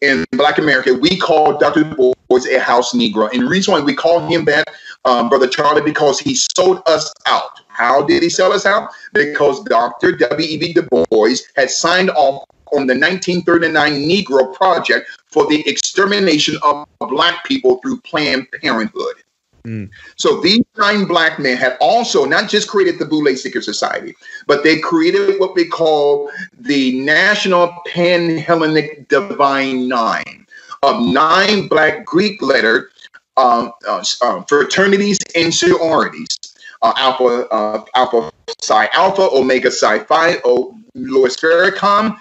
in Black America, we call Dr. Du Bois a house Negro. And the reason why we call him that, Brother Charlie, because he sold us out. How did he sell us out? Because Dr. W.E.B. Du Bois had signed off on the 1939 Negro Project for the extermination of black people through Planned Parenthood. So these 9 black men had also not just created the Boule Secret Society, but they created what we call the National Pan-Hellenic Divine Nine, of 9 black Greek letter fraternities and sororities. Alpha Psi Alpha, Omega Psi Phi, Louis Farrakhan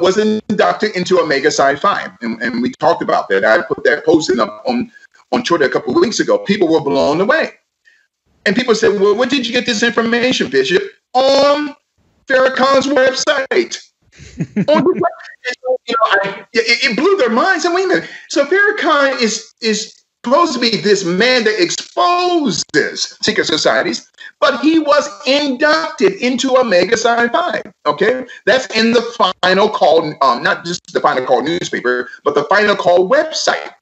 was inducted into Omega Psi Phi, and we talked about that. I put that posting up on Twitter a couple of weeks ago. People were blown away, and people said, "Well, where did you get this information, Bishop?" On Farrakhan's website. It blew their minds. And wait a minute, so Farrakhan is supposed to be this man that exposed this secret societies, but he was inducted into Omega Psi Phi. Okay, that's in the Final Call, not just the Final Call newspaper, but the Final Call website,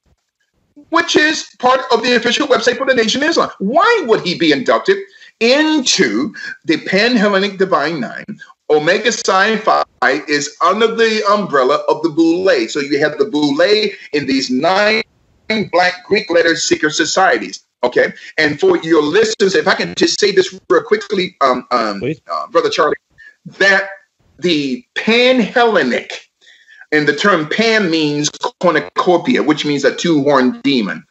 which is part of the official website for the Nation of Islam. Why would he be inducted into the Pan-Hellenic Divine Nine? Omega Psi Phi is under the umbrella of the Boule. So you have the Boule in these 9 Black Greek letter secret societies. Okay. And for your listeners, if I can just say this real quickly, Brother Charlie, that the Pan-Hellenic, and the term Pan means cornucopia, which means a 2-horned demon.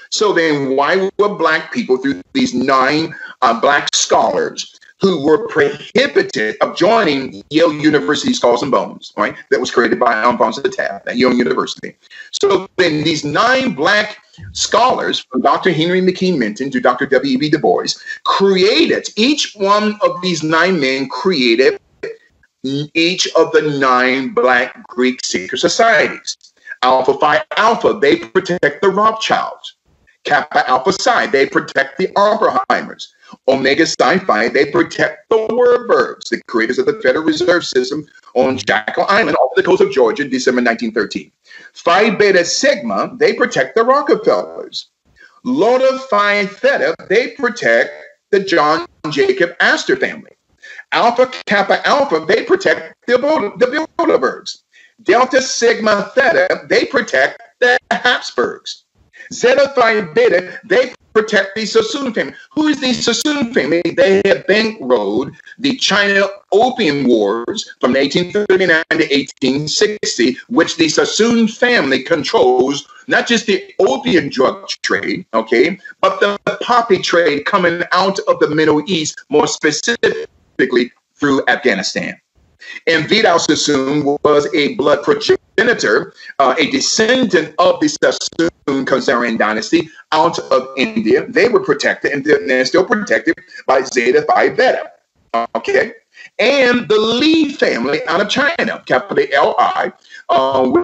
So then why were Black people, through these 9 Black scholars, who were prohibited of joining Yale University Skulls and Bones, right? That was created by Alphonse de Tabb at Yale University. So then these 9 Black scholars, from Dr. Henry McKee Minton to Dr. W.E.B. Du Bois, created, each one of these 9 men created each of the 9 Black Greek secret societies. Alpha Phi Alpha, they protect the Rothschilds. Kappa Alpha Psi, they protect the Oppenheimers. Omega Psi Phi, they protect the Warburgs, the creators of the Federal Reserve System on Jackal Island off the coast of Georgia, December 1913. Phi Beta Sigma, they protect the Rockefellers. Lambda Phi Theta, they protect the John Jacob Astor family. Alpha Kappa Alpha, they protect the Bilderbergs. Delta Sigma Theta, they protect the Habsburgs. Zeta Phi Beta, they protect the Sassoon family. Who is the Sassoon family? They have bankrolled the China Opium Wars from 1839 to 1860, which the Sassoon family controls not just the opium drug trade, okay, but the poppy trade coming out of the Middle East, more specifically through Afghanistan. And Vidal Sassoon was a blood progenitor, a descendant of the Sassoon Khazarian dynasty out of India. They were protected, and they're still protected by Zeta Phi Beta. Okay, and the Li family out of China, capital Li,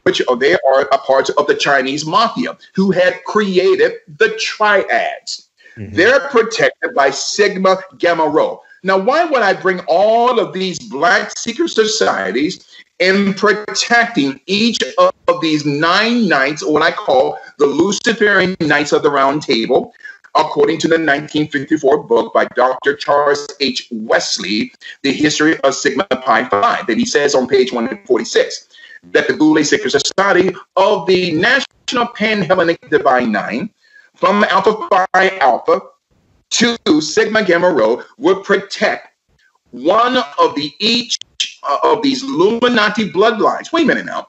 which they are a part of the Chinese mafia, who had created the triads. Mm-hmm. They're protected by Sigma Gamma Rho. Now, why would I bring all of these Black secret societies in protecting each of these 9 knights, or what I call the Luciferian Knights of the Round Table, according to the 1954 book by Dr. Charles H. Wesley, The History of Sigma Pi Phi, that he says on page 146, that the Boule Secret Society of the National Pan-Hellenic Divine Nine, from Alpha Phi Alpha to Sigma Gamma Rho, would protect one of each of these Illuminati bloodlines. Wait a minute now.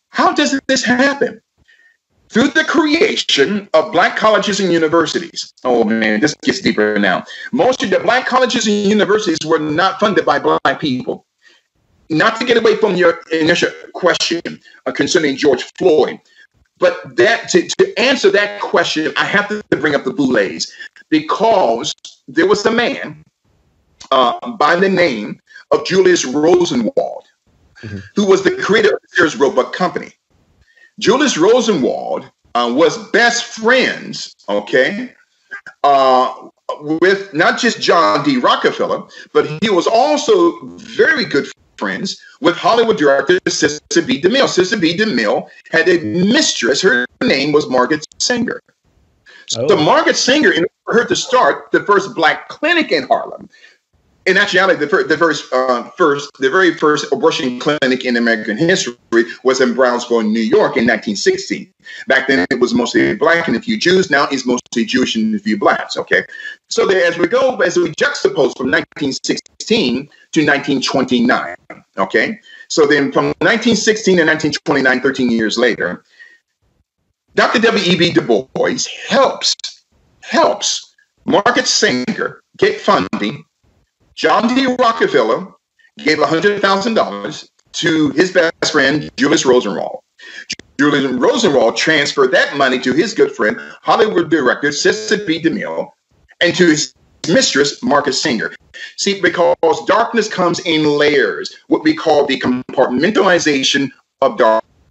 How does this happen? Through the creation of Black colleges and universities. Oh man, this gets deeper now. Most of the Black colleges and universities were not funded by Black people. Not to get away from your initial question concerning George Floyd, but that to answer that question, I have to bring up the Boulets, because there was a man by the name of Julius Rosenwald, mm-hmm. who was the creator of the Sears Roebuck Company. Julius Rosenwald was best friends, okay, with not just John D. Rockefeller, but he was also very good friends with Hollywood director Cissy B. DeMille. Cissy B. DeMille had a mistress. Her name was Margaret Sanger. So Margaret Sanger, in order for her to start the first Black clinic in Harlem, in actuality, the very first abortion clinic in American history was in Brownsville, New York, in 1916. Back then, it was mostly Black and a few Jews. Now, it's mostly Jewish and a few Blacks. Okay, so as we juxtapose from 1916 to 1929. Okay, so then from 1916 to 1929, 13 years later, Dr. W.E.B. Du Bois helps Margaret Sanger get funding. John D. Rockefeller gave $100,000 to his best friend, Julius Rosenwald. Julius Rosenwald transferred that money to his good friend, Hollywood director Cissy B. DeMille, and to his mistress, Margaret Sanger. See, because darkness comes in layers, what we call the compartmentalization of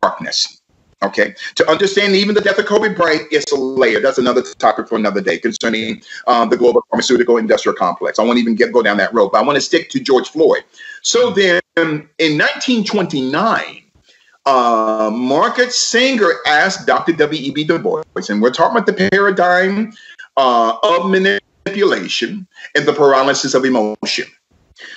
darkness. Okay, to understand even the death of Kobe Bryant, it's a layer. That's another topic for another day concerning the global pharmaceutical industrial complex. I won't even go down that road, but I want to stick to George Floyd. So then in 1929, Margaret Sanger asked Dr. W.E.B. Du Bois, and we're talking about the paradigm of manipulation and the paralysis of emotion.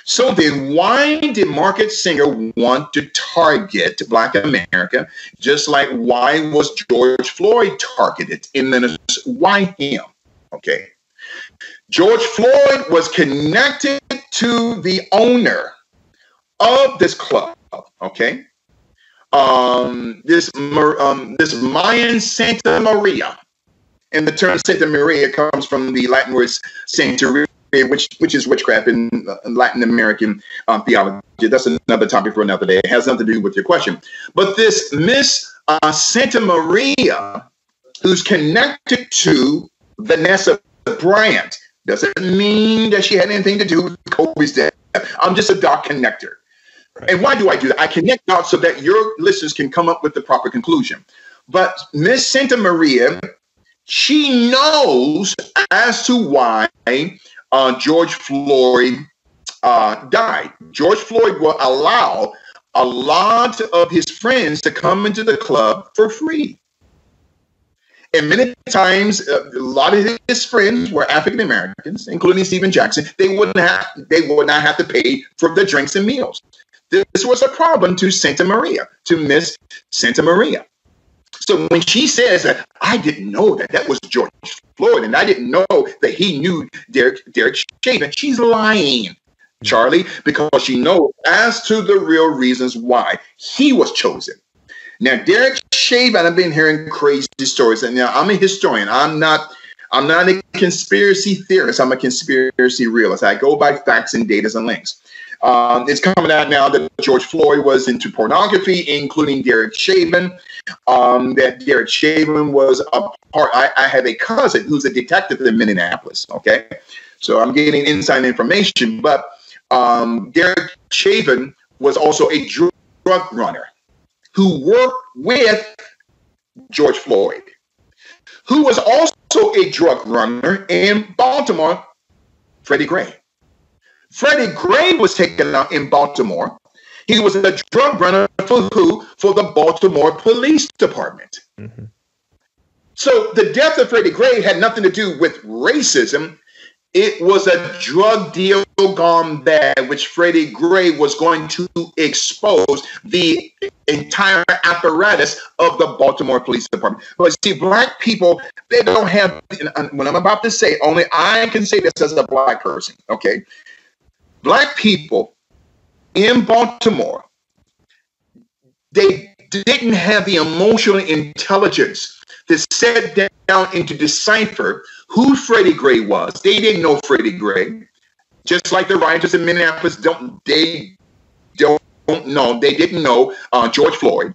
So then why did Margaret Sanger want to target Black America, just like why was George Floyd targeted in Minnesota? Why him? Okay. George Floyd was connected to the owner of this club, okay? This Mayan Santa Maria. And the term Santa Maria comes from the Latin word Santeria, which is witchcraft in Latin American theology. That's another topic for another day. It has nothing to do with your question. But this Miss Santa Maria, who's connected to Vanessa Bryant, doesn't mean that she had anything to do with Kobe's death. I'm just a dot connector. Right. And why do I do that? I connect dots so that your listeners can come up with the proper conclusion. But Miss Santa Maria, she knows as to why George Floyd died. George Floyd will allow a lot of his friends to come into the club for free. And many times, a lot of his friends were African Americans, including Stephen Jackson. They would not have to pay for the drinks and meals. This was a problem to Santa Maria, to Miss Santa Maria. So when she says that I didn't know that was George Floyd, and I didn't know that he knew Derek Chauvin, she's lying, Charlie, because she knows as to the real reasons why he was chosen. Now, Derek Chauvin, I've been hearing crazy stories, and now I'm a historian. I'm not a conspiracy theorist. I'm a conspiracy realist. I go by facts and data and links. It's coming out now that George Floyd was into pornography, including Derek Chauvin. That Derek Chauvin was a part. I have a cousin who's a detective in Minneapolis. Okay, so I'm getting inside information. But Derek Chauvin was also a drug runner who worked with George Floyd, who was also a drug runner in Baltimore, Freddie Gray. Freddie Gray was taken out in Baltimore. He was a drug runner for who? For the Baltimore Police Department. Mm-hmm. So the death of Freddie Gray had nothing to do with racism. It was a drug deal gone bad, which Freddie Gray was going to expose the entire apparatus of the Baltimore Police Department. But see, Black people, they don't have, what I'm about to say, only I can say this as a Black person, okay? Black people in Baltimore, they didn't have the emotional intelligence to sit down and to decipher who Freddie Gray was. They didn't know Freddie Gray. Just like the rioters in Minneapolis they didn't know George Floyd.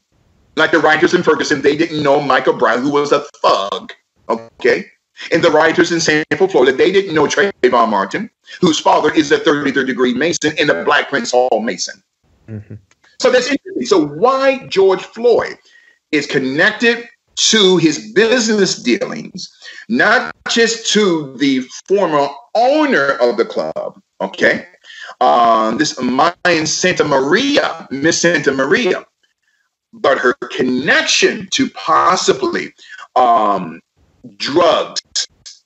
Like the rioters in Ferguson, they didn't know Michael Brown, who was a thug. Okay? And the rioters in Sanford, Florida, they didn't know Trayvon Martin, whose father is a 33rd degree Mason and a Black Prince Hall Mason. Mm-hmm. So that's interesting. So why George Floyd is connected to his business dealings, not just to the former owner of the club, okay? This Mayan Santa Maria, Miss Santa Maria, but her connection to possibly drugs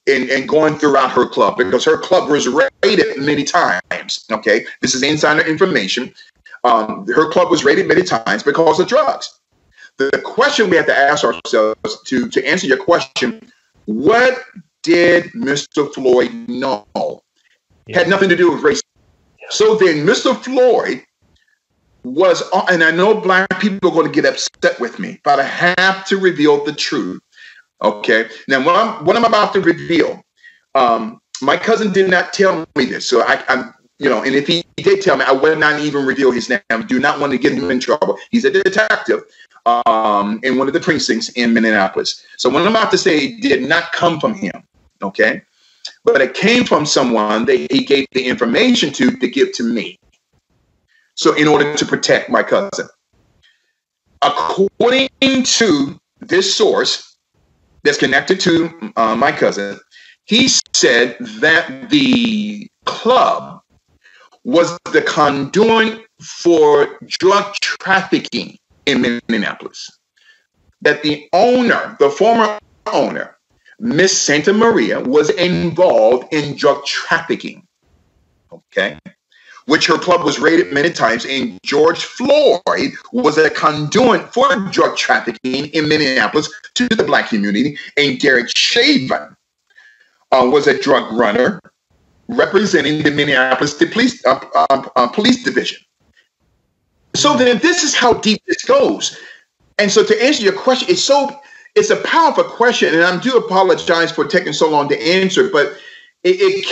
and going throughout her club, because her club was raided many times, okay? This is insider information. Her club was raided many times because of drugs. The question we have to ask ourselves to answer your question, what did Mr. Floyd know? Had nothing to do with race. So then Mr. Floyd was, and I know Black people are going to get upset with me, but I have to reveal the truth. Okay. Now, what I'm about to reveal, my cousin did not tell me this. So I'm, and if he did tell me, I would not even reveal his name. I do not want to get him in trouble. He's a detective in one of the precincts in Minneapolis. So what I'm about to say did not come from him. Okay. But it came from someone that he gave the information to give to me. So in order to protect my cousin. According to this source that's connected to my cousin, he said that the club was the conduit for drug trafficking in Minneapolis. That the owner, the former owner, Miss Santa Maria, was involved in drug trafficking. Okay. Which her club was raided many times, and George Floyd was a conduit for drug trafficking in Minneapolis to the Black community, and Derek Chauvin was a drug runner representing the Minneapolis police division. So then this is how deep this goes. And so to answer your question, it's a powerful question, and I do apologize for taking so long to answer, but I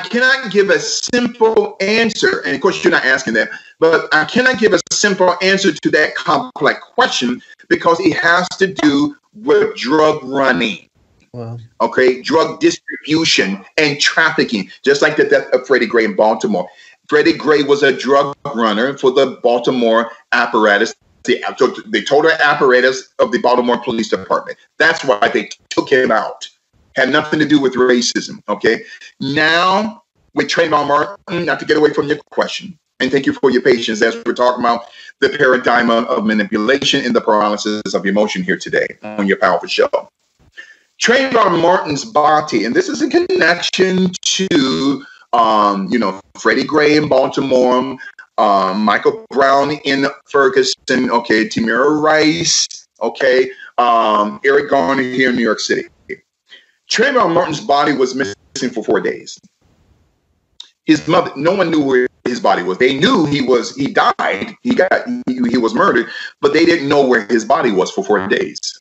cannot give a simple answer. And of course, you're not asking that, but I cannot give a simple answer to that complex question because it has to do with drug running. Wow. Okay, drug distribution and trafficking, just like the death of Freddie Gray in Baltimore. Freddie Gray was a drug runner for the Baltimore apparatus, the total apparatus of the Baltimore Police Department. That's why they took him out. Had nothing to do with racism, okay? Now, with Trayvon Martin, not to get away from your question, and thank you for your patience as we're talking about the paradigm of manipulation and the paralysis of emotion here today on your powerful show. Trayvon Martin's body, and this is in connection to, Freddie Gray in Baltimore, Michael Brown in Ferguson, okay, Tamir Rice, okay, Eric Garner here in New York City. Trayvon Martin's body was missing for 4 days. His mother, no one knew where his body was. They knew he died, he was murdered, but they didn't know where his body was for 4 days.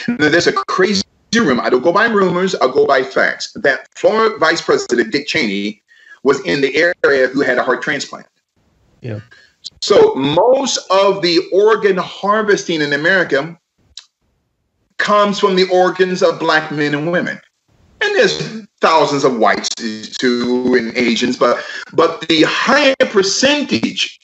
Now, there's a crazy rumor. I don't go by rumors, I go by facts. That former Vice President Dick Cheney was in the area who had a heart transplant. Yeah. So most of the organ harvesting in America comes from the organs of Black men and women. And there's thousands of whites too and Asians, but the higher percentage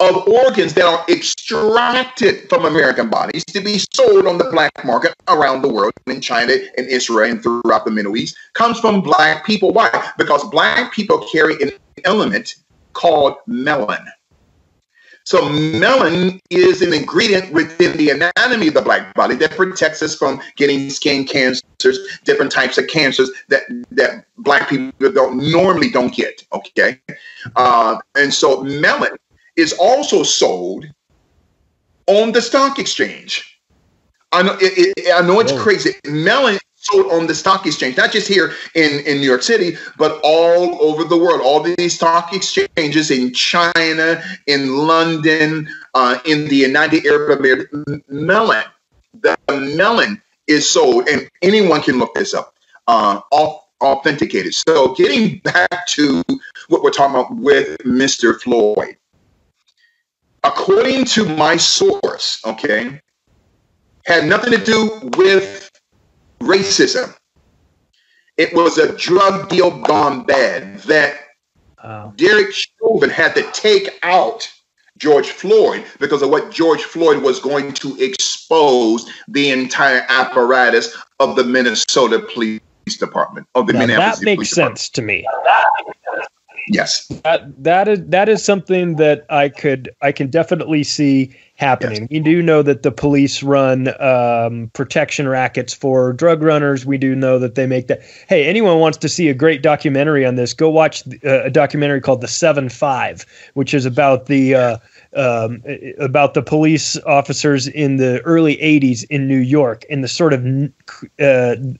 of organs that are extracted from American bodies to be sold on the black market around the world, in China and Israel and throughout the Middle East, comes from Black people. Why? Because Black people carry an element called melanin. So melanin is an ingredient within the anatomy of the Black body that protects us from getting skin cancers, different types of cancers that Black people normally don't get, okay? And so melanin is also sold on the stock exchange. I know it's crazy. Melanin sold on the stock exchange, not just here in New York City, but all over the world. All these stock exchanges in China, in London, in the United Arab Emirates, the melon is sold, and anyone can look this up, authenticated. So getting back to what we're talking about with Mr. Floyd, according to my source, okay, had nothing to do with racism. It was a drug deal gone bad that Derek Chauvin had to take out George Floyd because of what George Floyd was going to expose the entire apparatus of the Minnesota Police Department, of the Minneapolis Police Department. That makes sense to me. Yes. That is something that I can definitely see happening. Yes. We do know that the police run protection rackets for drug runners. We do know that they make that. Hey, anyone wants to see a great documentary on this, go watch a documentary called The 7-5, which is about the police officers in the early 80s in New York and the sort of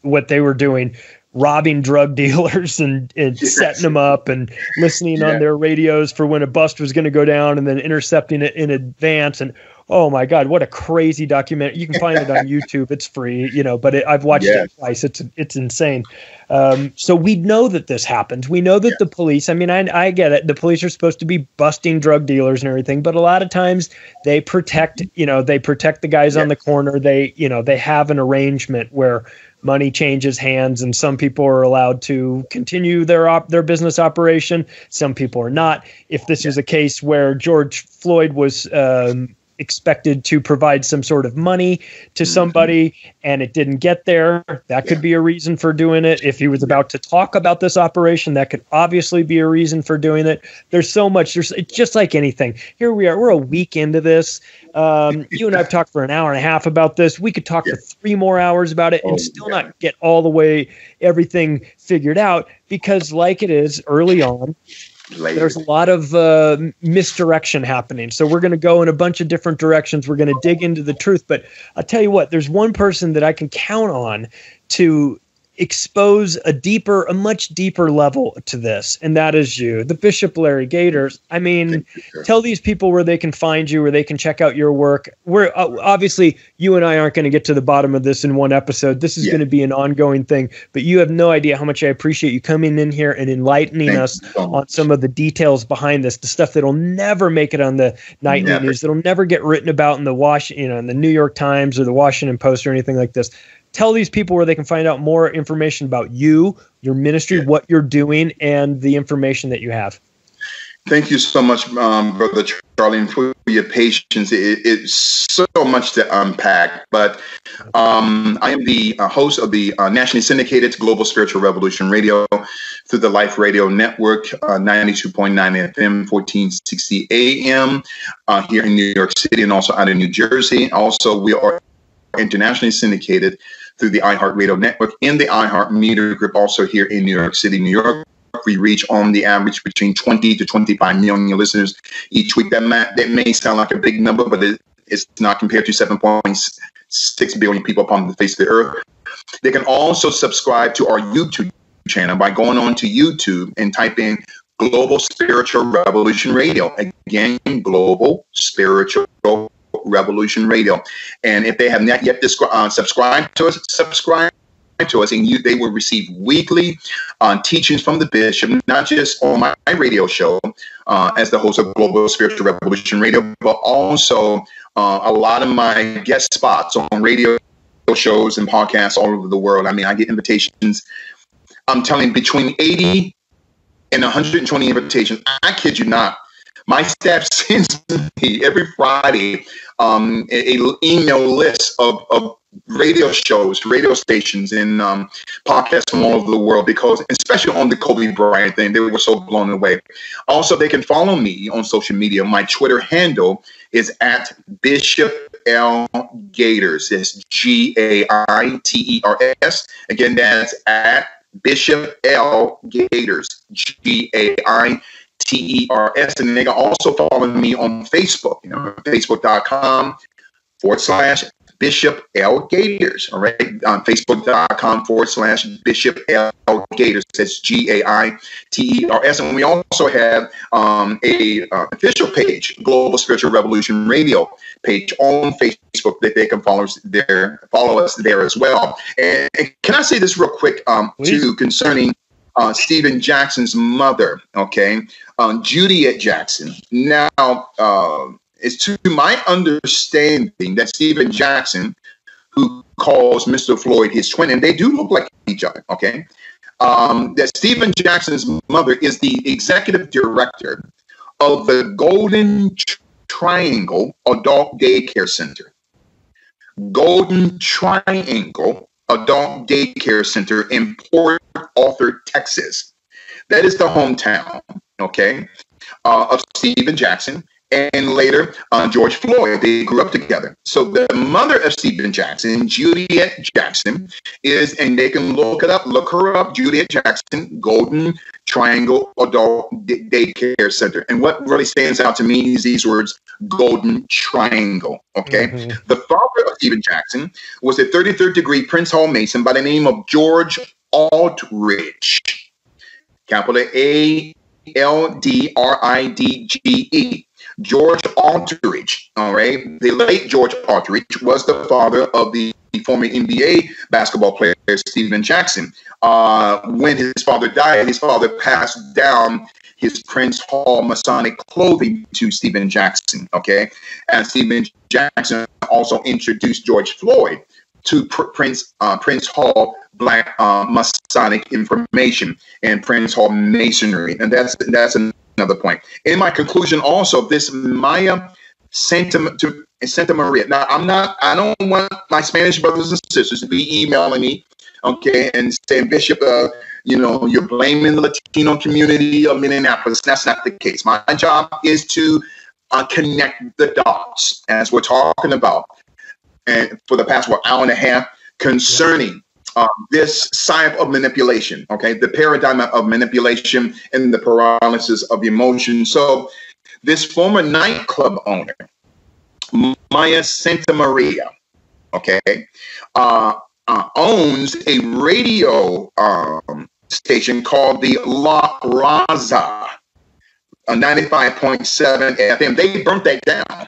what they were doing, robbing drug dealers and setting them up and listening on their radios for when a bust was going to go down and then intercepting it in advance. And oh my God, what a crazy documentary. You can find it on YouTube. It's free, but I've watched it twice. It's insane. So we know that this happens. We know that the police, I get it. The police are supposed to be busting drug dealers and everything, but a lot of times they protect the guys on the corner. They have an arrangement where money changes hands, and some people are allowed to continue their business operation. Some people are not. If this was a case where George Floyd was expected to provide some sort of money to somebody and it didn't get there. That could be a reason for doing it. If he was about to talk about this operation, that could obviously be a reason for doing it. There's so much. It's just like anything. Here we are. We're a week into this. You and I have talked for an hour and a half about this. We could talk for 3 more hours about it and still not get all the way everything figured out, because like it is early on, there's a lot of misdirection happening. So we're going to go in a bunch of different directions. We're going to dig into the truth. But I'll tell you what, there's one person that I can count on to expose a much deeper level to this, and that is you, the Bishop Larry Gaiters. I mean, tell these people where they can find you, where they can check out your work. We're obviously, you and I aren't going to get to the bottom of this in one episode. This is going to be an ongoing thing, but you have no idea how much I appreciate you coming in here and enlightening us on some of the details behind this, the stuff that'll never make it on the nightly news, that'll never get written about in the in the New York Times or the Washington Post or anything like this. Tell these people where they can find out more information about you, your ministry, what you're doing, and the information that you have. Thank you so much, Brother Charlie, and for your patience. It's so much to unpack, but I am the host of the nationally syndicated Global Spiritual Revolution Radio through the Life Radio Network, 92.9 FM, 1460 AM here in New York City and also out of New Jersey. Also, we are internationally syndicated through the iHeartRadio network and the iHeart Media Group, also here in New York City, New York. We reach on the average between 20 to 25 million listeners each week. That may sound like a big number, but it's not compared to 7.6 billion people upon the face of the earth. They can also subscribe to our YouTube channel by going on to YouTube and type in Global Spiritual Revolution Radio. Again, Global Spiritual Revolution Radio. And if they have not yet subscribed to us, and they will receive weekly teachings from the bishop, not just on my radio show as the host of Global Spiritual Revolution Radio, but also a lot of my guest spots on radio shows and podcasts all over the world. I mean, I get invitations. I'm telling you, between 80 and 120 invitations. I kid you not. My staff sends me every Friday an email list of radio shows, radio stations, and podcasts from all over the world, because, especially on the Kobe Bryant thing, they were so blown away. Also, they can follow me on social media. My Twitter handle is at Bishop L. Gaiters. It's Gaiters. Again, that's at Bishop L. Gaiters. Gaiters. And they can also follow me on Facebook, Facebook.com/Bishop L. Gaiters. All right. On Facebook.com/Bishop L. Gaiters. That's Gaiters. And we also have a official page, Global Spiritual Revolution Radio page on Facebook that they can follow us there as well. And can I say this real quick too, concerning Stephen Jackson's mother, Juliet Jackson. Now, it's to my understanding that Stephen Jackson, who calls Mr. Floyd his twin, and they do look like each other, that Stephen Jackson's mother is the executive director of the Golden Triangle Adult Daycare Center. Golden Triangle Adult Daycare Center in Port Arthur, Texas. That is the hometown, of Stephen Jackson, and later George Floyd. They grew up together. So the mother of Stephen Jackson, Juliet Jackson, is, and they can look her up, Juliet Jackson, Golden Triangle Adult Daycare Center. And what really stands out to me is these words, Golden Triangle, The father of Stephen Jackson was a 33rd degree Prince Hall Mason by the name of George Aldridge, capital ALDRIDGE. George Aldridge, all right? The late George Aldridge was the father of the former NBA basketball player Stephen Jackson. When his father died, his father passed down his Prince Hall Masonic clothing to Stephen Jackson, And Stephen Jackson also introduced George Floyd to Prince Hall Black Masonic information and Prince Hall Masonry. And that's another point. In my conclusion also, this Maya Santa Maria. Now, I don't want my Spanish brothers and sisters to be emailing me, okay, and saying, Bishop, you're blaming the Latino community of Minneapolis. That's not the case. My job is to connect the dots, as we're talking about, and for the past hour and a half, concerning this type of manipulation, okay, the paradigm of manipulation and the paralysis of emotion. So this former nightclub owner, Maya Santa Maria, okay, owns a radio station called the La Raza, 95.7 FM. They burnt that down.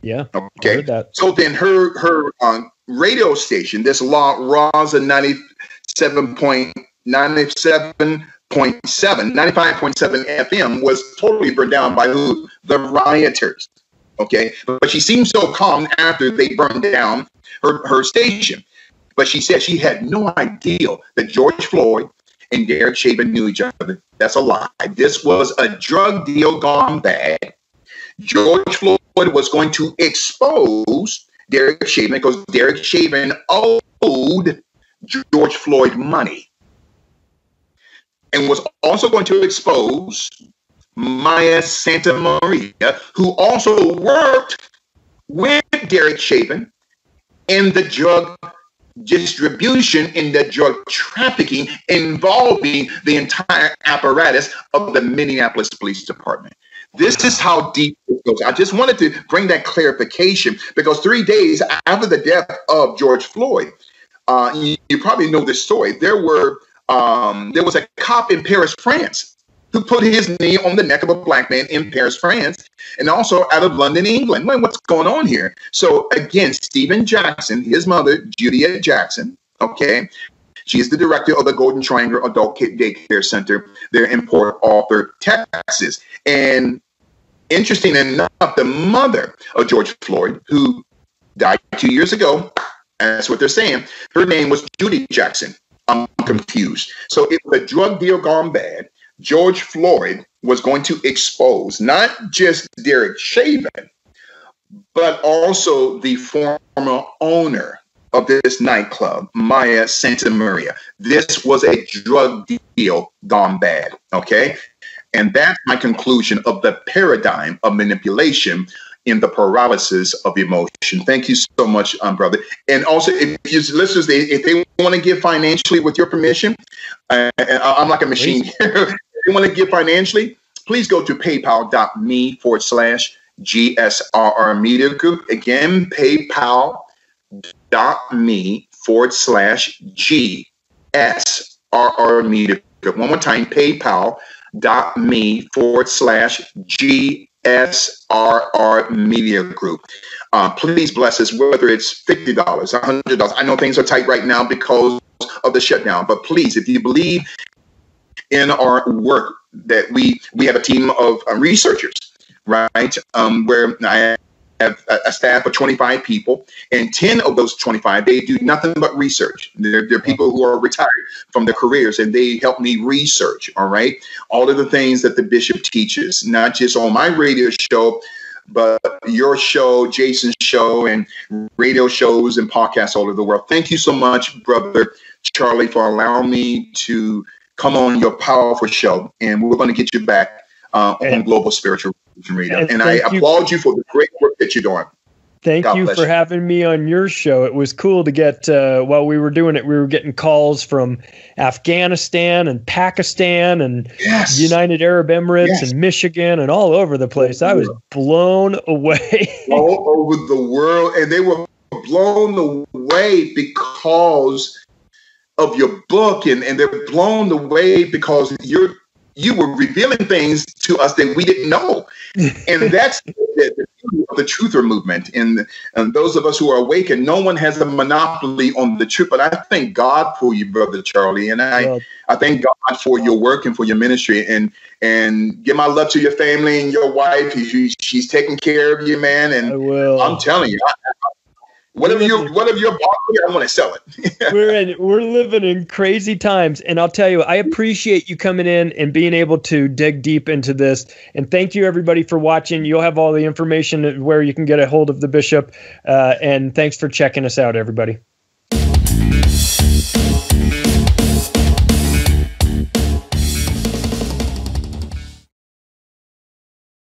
Yeah. Okay. So then her radio station, this La Raza 95.7 FM, was totally burned down by who? The rioters. Okay. But she seemed so calm after they burned down her station. But she said she had no idea that George Floyd and Derek Chauvin knew each other. That's a lie. This was a drug deal gone bad. George Floyd was going to expose Derek Chauvin because Derek Chauvin owed George Floyd money, and was also going to expose Maya Santa Maria, who also worked with Derek Chauvin in the drug distribution, in the drug trafficking involving the entire apparatus of the Minneapolis Police Department. This is how deep it goes. I just wanted to bring that clarification because 3 days after the death of George Floyd, you probably know this story. There was a cop in Paris, France, who put his knee on the neck of a black man in Paris, France, and also out of London, England. Well, what's going on here? So again, Stephen Jackson, his mother, Juliet Jackson, okay, she is the director of the Golden Triangle Adult Daycare Center there in Port Arthur, Texas. And interesting enough, the mother of George Floyd, who died 2 years ago, that's what they're saying, her name was Judy Jackson. I'm confused. So it was a drug deal gone bad. George Floyd was going to expose not just Derek Chauvin, but also the former owner of this nightclub, Maya Santa Maria. This was a drug deal gone bad, okay? And that's my conclusion of the paradigm of manipulation in the paralysis of emotion. Thank you so much, brother. And also, if your listeners, if they want to give financially with your permission, I'm like a machine here. If you want to give financially, please go to paypal.me/GSRR Media Group. Again, paypal.me/GSRR Media Group. One more time, paypal.me/GSRR Media Group. Please bless us, whether it's $50, $100. I know things are tight right now because of the shutdown, but please, if you believe in our work, that we have a team of researchers, right? Where I have a staff of 25 people, and 10 of those 25, they do nothing but research. They're people who are retired from their careers, and they help me research, all right? All of the things that the bishop teaches, not just on my radio show, but your show, Jason's show, and radio shows and podcasts all over the world. Thank you so much, Brother Charlie, for allowing me to come on your powerful show, and we're going to get you back on Global Spiritual Radio. And I applaud you for the great work that you're doing. Thank you for having me on your show. It was cool to get, while we were doing it, we were getting calls from Afghanistan and Pakistan and United Arab Emirates and Michigan and all over the place. I was blown away. All over the world. And they were blown away because of your book, and they're blown away because you were revealing things to us that we didn't know. And that's the truther movement. And those of us who are awakened, no one has a monopoly on the truth. But I thank God for you, Brother Charlie. And I thank God for your work and for your ministry. And give my love to your family and your wife. She's taking care of you, man. And I will. I'm telling you, Whatever you bought here, I want to sell we're it. living in crazy times, and I'll tell you, I appreciate you coming in and being able to dig deep into this. And thank you everybody for watching. You'll have all the information where you can get a hold of the bishop. And thanks for checking us out, everybody.